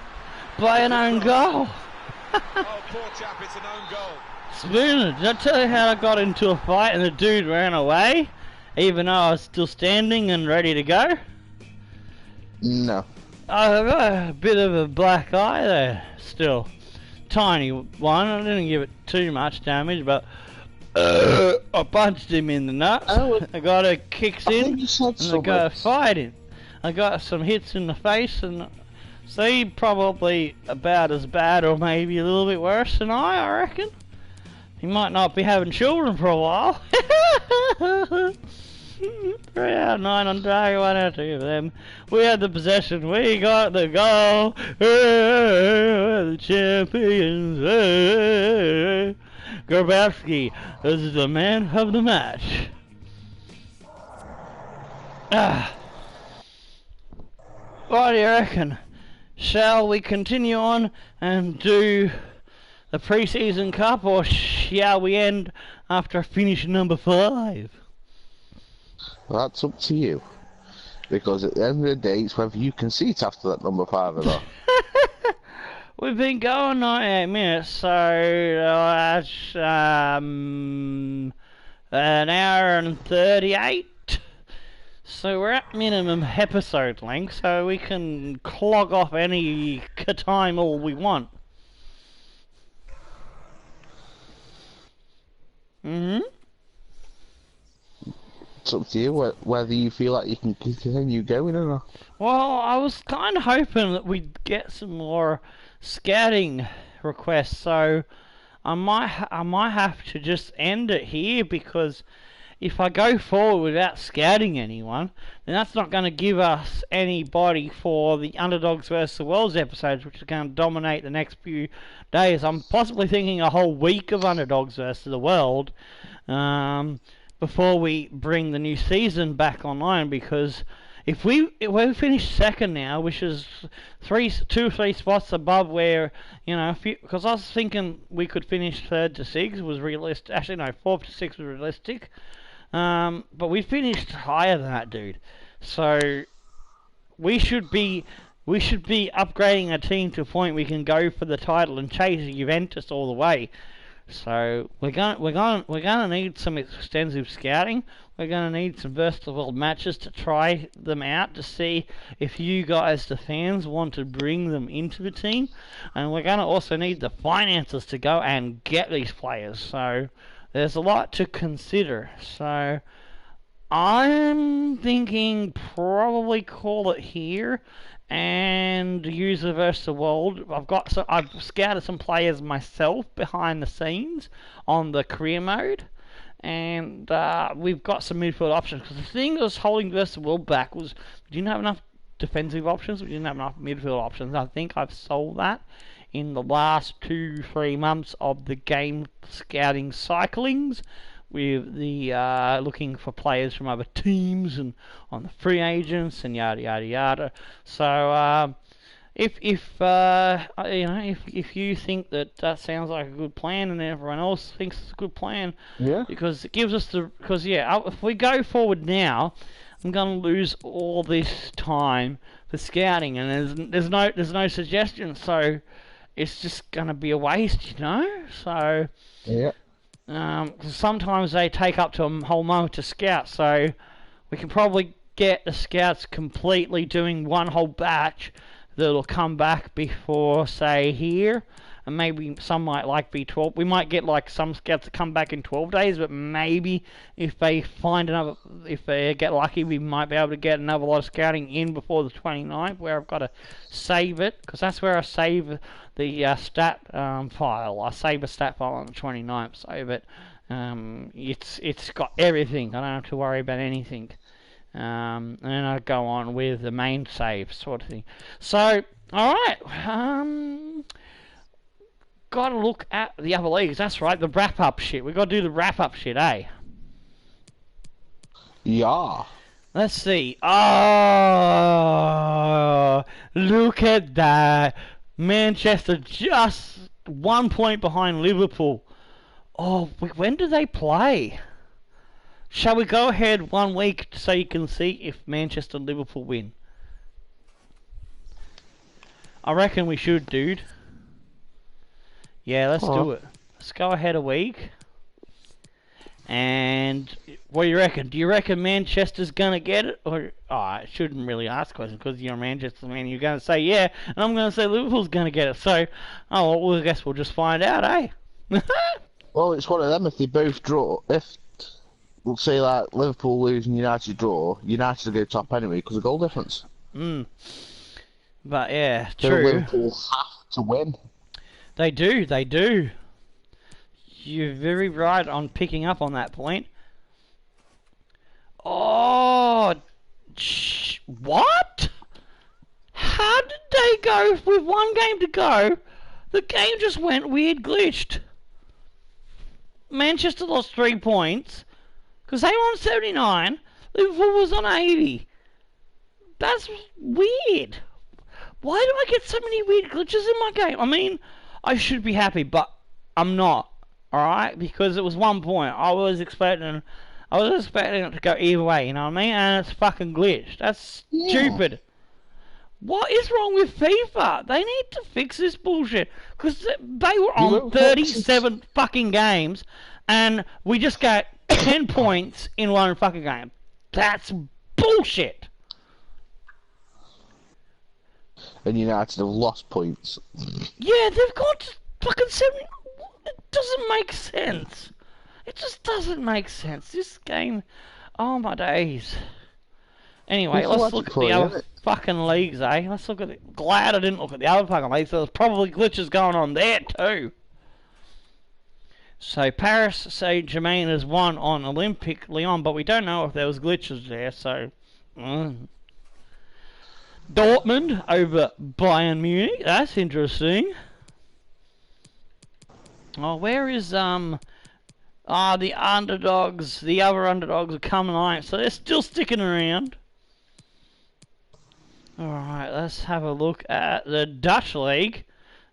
by an own goal. Oh, poor chap, it's an own goal. Spoon, did I tell you how I got into a fight and the dude ran away? Even though I was still standing and ready to go? No. I've got a bit of a black eye there, still. Tiny one, I didn't give it too much damage, but I punched him in the nuts. Oh, I got a kicks in, you said and I got a fight in. I got some hits in the face, and see, probably about as bad or maybe a little bit worse than I reckon. He might not be having children for a while. 3 out of 9 on target, 1 out of 2 of them. We had the possession, we got the goal. We're the champions. Grabowski is the man of the match. What do you reckon? Shall we continue on and do the pre-season cup, or shall we end after finishing number 5? Well, that's up to you. Because at the end of the day, it's whether you can see it after that number 5 or not. We've been going 98 minutes, so that's an hour and 38. So we're at minimum episode length, so we can clog off any time all we want. It's up to you whether you feel like you can continue going or not. Well, I was kind of hoping that we'd get some more scouting requests, so I might have to just end it here because if I go forward without scouting anyone, then that's not going to give us anybody for the Underdogs versus the Worlds episodes, which is going to dominate the next few days. I'm possibly thinking a whole week of Underdogs versus the World before we bring the new season back online, because if we finish second now, which is 2 or 3 spots above where, because I was thinking we could finish 3rd to 6th was realistic. Actually, no, 4th to 6th was realistic. But we finished higher than that, dude. So we should be upgrading our team to a point we can go for the title and chase Juventus all the way. So we're gonna need some extensive scouting. We're gonna need some versatile world matches to try them out to see if you guys, the fans, want to bring them into the team. And we're gonna also need the finances to go and get these players. So there's a lot to consider. So I'm thinking probably call it here and use the versus world. I've scouted some players myself behind the scenes on the career mode, and we've got some midfield options. Because the thing that was holding versus world back was we didn't have enough defensive options. We didn't have enough midfield options. I think I've solved that in the last 2-3 months of the game scouting cyclings, with the looking for players from other teams and on the free agents and yada yada yada. So if you think that sounds like a good plan and everyone else thinks it's a good plan, yeah, because it gives us if we go forward now, I'm gonna lose all this time for scouting, and there's no suggestions, so it's just gonna be a waste, So yeah. Sometimes they take up to a whole month to scout, so we can probably get the scouts completely doing one whole batch that'll come back before, say, here, and maybe some might be 12. We might get some scouts that come back in 12 days, but maybe if they get lucky, we might be able to get another lot of scouting in before the 29th, where I've got to save it, because that's where I save the stat file. I save a stat file on the 29th, save it. It's got everything. I don't have to worry about anything. And then I go on with the main save sort of thing. So, alright. Gotta look at the other leagues. That's right, the wrap-up shit. We gotta do the wrap-up shit, eh? Yeah. Let's see. Oh, look at that. Manchester just 1 point behind Liverpool. Oh, when do they play? Shall we go ahead 1 week so you can see if Manchester and Liverpool win? I reckon we should, dude. Yeah, let's do it. Let's go ahead a week. And what do you reckon? Do you reckon Manchester's gonna get it? Or I shouldn't really ask questions because you're a Manchester man. You're gonna say yeah, and I'm gonna say Liverpool's gonna get it. So, well, I guess we'll just find out, eh? Well, it's one of them. If they both draw, we'll say like Liverpool lose and United draw, United will go top anyway because of goal difference. But yeah, so true. Liverpool have to win. They do. You're very right on picking up on that point. Oh, what? How did they go with 1 game to go? The game just went weird, glitched. Manchester lost 3 points because they were on 79. Liverpool was on 80. That's weird. Why do I get so many weird glitches in my game? I mean, I should be happy, but I'm not. Alright, because it was 1 point. I was expecting it to go either way, you know what I mean? And it's fucking glitched. That's stupid. What is wrong with FIFA? They need to fix this bullshit. Because they were on 37 fucking games, and we just got 10 points in 1 fucking game. That's bullshit. And United have lost points. Yeah, they've got fucking 70... It doesn't make sense. It just doesn't make sense. This game... Oh my days. Anyway, let's look at the other fucking leagues, eh? Let's look at it. Glad I didn't look at the other fucking leagues. There's probably glitches going on there too. So Paris Saint-Germain has won on Olympic Lyon, but we don't know if there was glitches there. So Dortmund over Bayern Munich. That's interesting. Oh, where is the underdogs? The other underdogs are coming on, so they're still sticking around. Alright, let's have a look at the Dutch League.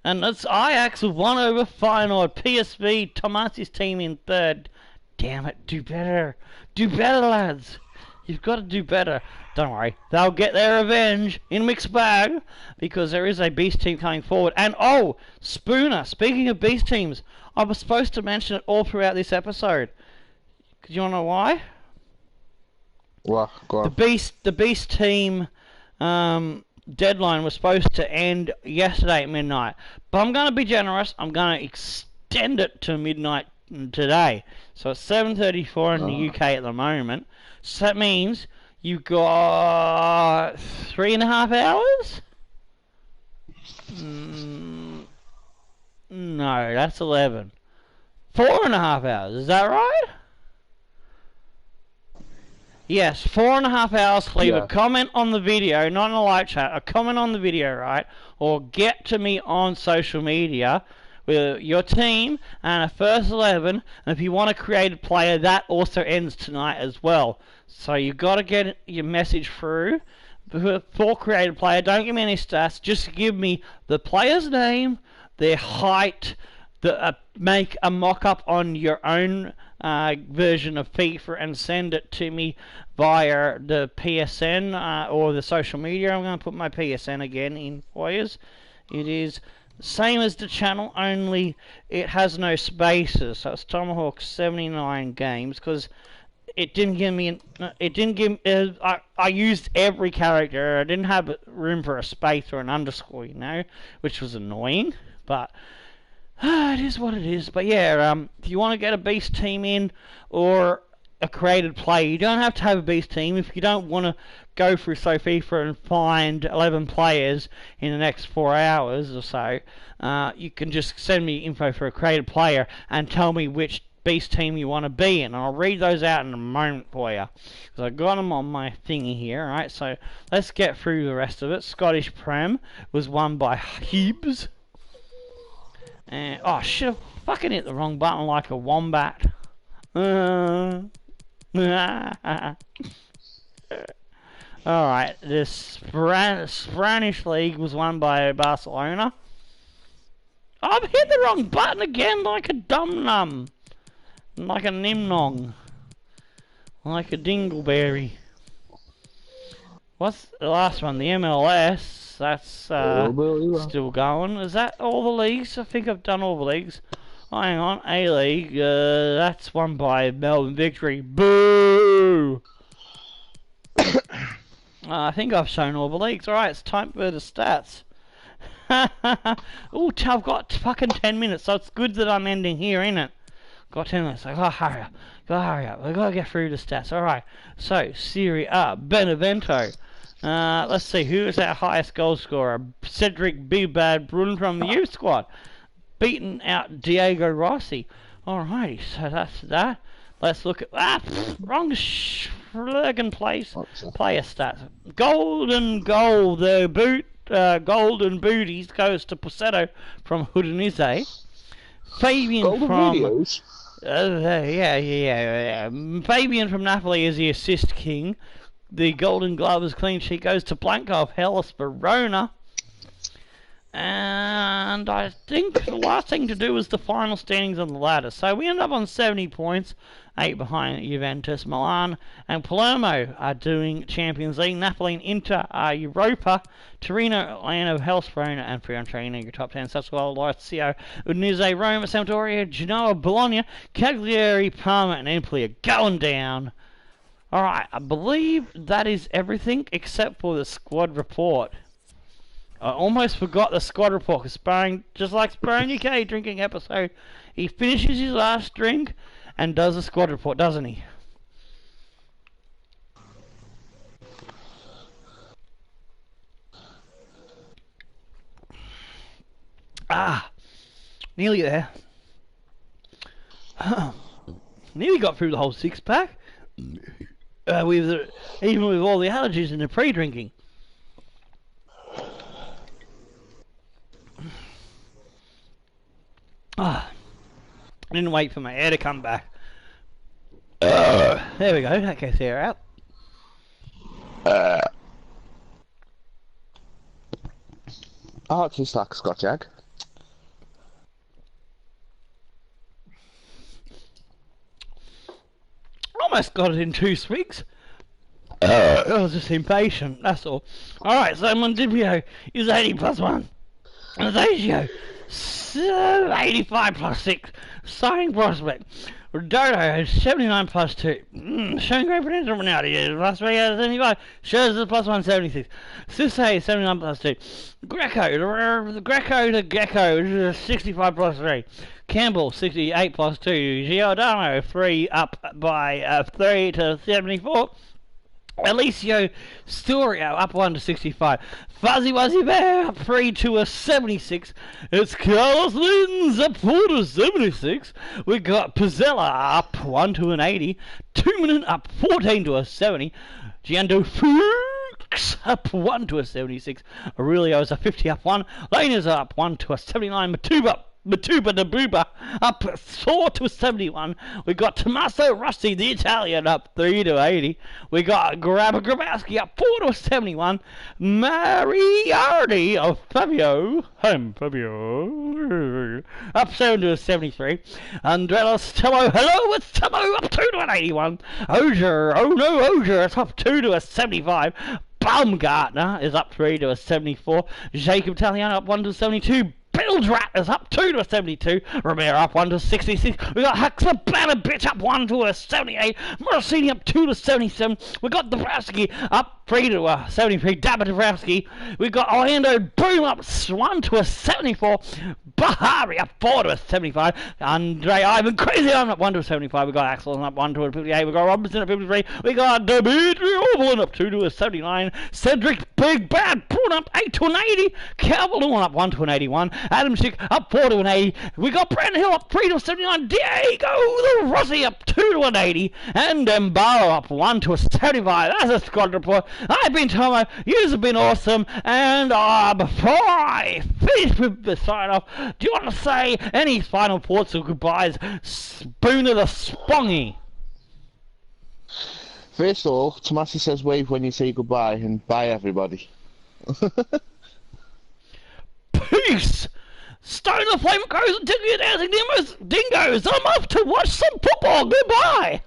And it's Ajax with 1 over Feyenoord. PSV, Tomasi's team in third. Damn it, do better. Do better, lads. You've got to do better. Don't worry, they'll get their revenge in mixed bag, because there is a beast team coming forward. And oh, Spooner, speaking of beast teams, I was supposed to mention it all throughout this episode. Because you want to know why? Well, go on. The beast team deadline was supposed to end yesterday at midnight, but I'm going to be generous. I'm going to extend it to midnight today. So it's 7:34 in the UK at the moment. So that means you've got 3.5 hours? No, that's 11. 4.5 hours, is that right? Yes, 4.5 hours to leave a comment on the video, not in a live chat, a comment on the video, right? Or get to me on social media with your team and a first 11. And if you want to create a player, that also ends tonight as well. So you've got to get your message through for create a player. Don't give me any stats, just give me the player's name, their height, make a mock-up on your own version of FIFA and send it to me via the PSN or the social media. I'm going to put my PSN again in for you. It is same as the channel, only it has no spaces. So it's Tomahawk 79 games, because it didn't give me. I used every character. I didn't have room for a space or an underscore, you know, which was annoying. But it is what it is. But yeah, if you want to get a beast team in or a created player, you don't have to have a beast team. If you don't want to go through FIFA and find 11 players in the next 4 hours or so, you can just send me info for a created player and tell me which beast team you want to be in. I'll read those out in a moment for you, because I got them on my thingy here. Alright, so let's get through the rest of it. Scottish Prem was won by Hibs. And, oh, shit, I fucking hit the wrong button like a wombat. Alright, the Spanish League was won by Barcelona. Oh, I've hit the wrong button again like a dum-num. Like a nimnong. Like a dingleberry. What's the last one? The MLS. That's still going. Is that all the leagues? I think I've done all the leagues. Oh, hang on. A-League. That's won by Melbourne Victory. Boo! I think I've shown all the leagues. Alright, it's time for the stats. Ooh, I've got fucking 10 minutes, so it's good that I'm ending here, ain't it? Got 10 minutes. I gotta hurry up. We've got to get through the stats. Alright, so Serie A, Benevento. Let's see, who is our highest goal scorer? Cedric Bad Brun from the youth squad. Beaten out Diego Rossi. Alrighty, so that's that. Let's look at wrong friggin' place. Player stats. Golden goal. The golden booties goes to Posetto from Udinese. Fabian Golden from videos? yeah. Fabian from Napoli is the assist king. The Golden Gloves clean sheet goes to Blanco of Hellas Verona. And I think the last thing to do is the final standings on the ladder. So we end up on 70 points, 8 behind Juventus, Milan, and Palermo are doing Champions League. Napoli and Inter are Europa. Torino, Atlanta, Hellas Verona, and Fiorentina your top 10. Sassuolo, Lazio, Udinese, Roma, Sampdoria, Genoa, Bologna, Cagliari, Parma, and Empoli are going down. Alright, I believe that is everything except for the squad report. I almost forgot the squad report, because just like Sparring UK drinking episode, he finishes his last drink and does a squad report, doesn't he? Nearly there. Nearly got through the whole 6-pack. Even with all the allergies and the pre-drinking. I didn't wait for my air to come back. There we go, that gets air out. Oh, it tastes like Scotch egg. Almost got it in 2 swigs. I was just impatient, that's all. Alright, so Mondibio is 80 plus 1. Anastasio, 85 plus 6. Starting prospect. Dodo is 79 plus 2. Showing great potential for now. Plus 3 out of 75. Shows the plus 176. Sisse 79 plus 2. Greco, the Greco to Gecko is 65 plus 3. Campbell 68 plus 2. Giordano 3 up by 3 to 74. Alicio Storio up 1 to 65. Fuzzy Wuzzy Bear up 3 to a 76. It's Carlos Lins up 4 to 76. We got Pizzella up 1 to an 80. 2 Minute up 14 to a 70. Giando Fuchs up 1 to a 76. Aurelio's a 50 up 1. Laner's up 1 to a 79. Matuba the Booba up 4 to 71. We got Tommaso Rossi, the Italian, up 3 to 80. We got Grabowski up 4 to 71. Mariardi of Fabio, up 7 to 73. Andrelas Tello, hello, it's Tello, up 2 to an 81. Ogier, oh no, Ogier, it's up 2 to a 75. Baumgartner is up 3 to a 74. Jacob Italiano up 1 to 72. Bildrat is up 2 to a 72. Romero up 1 to 66. We got Huxler Banner Bitch up 1 to a 78. Morosini up 2 to 77. We got Dabrowski up 3 to a 73. Dabba Dabrowski. We got Orlando Boom up 1 to a 74. Bahari up 4 to a 75. Andre Ivan Crazy Ivan up 1 to a 75. We got Axel up 1 to a 58. We got Robinson at 53. We got Dimitri Overland up 2 to a 79. Cedric Big Bad Prawn up 8 to an 80. Calvin up 1 to an 81. Adam Schick up 4 to an 80. We got Brandon Hill up 3 to a 79. Diego the Rossi up 2 to an 80. And Dembaro up 1 to a 75. That's a squad report. I've been Tomo. You have been awesome. And before I finish with the sign off, do you want to say any final thoughts or goodbyes? Spooner the Spongy. First of all, Tomasi says wave when you say goodbye, and bye everybody. Peace! Stone the Flame Crows and Tickle Your Dancing Dingoes! I'm off to watch some football! Goodbye!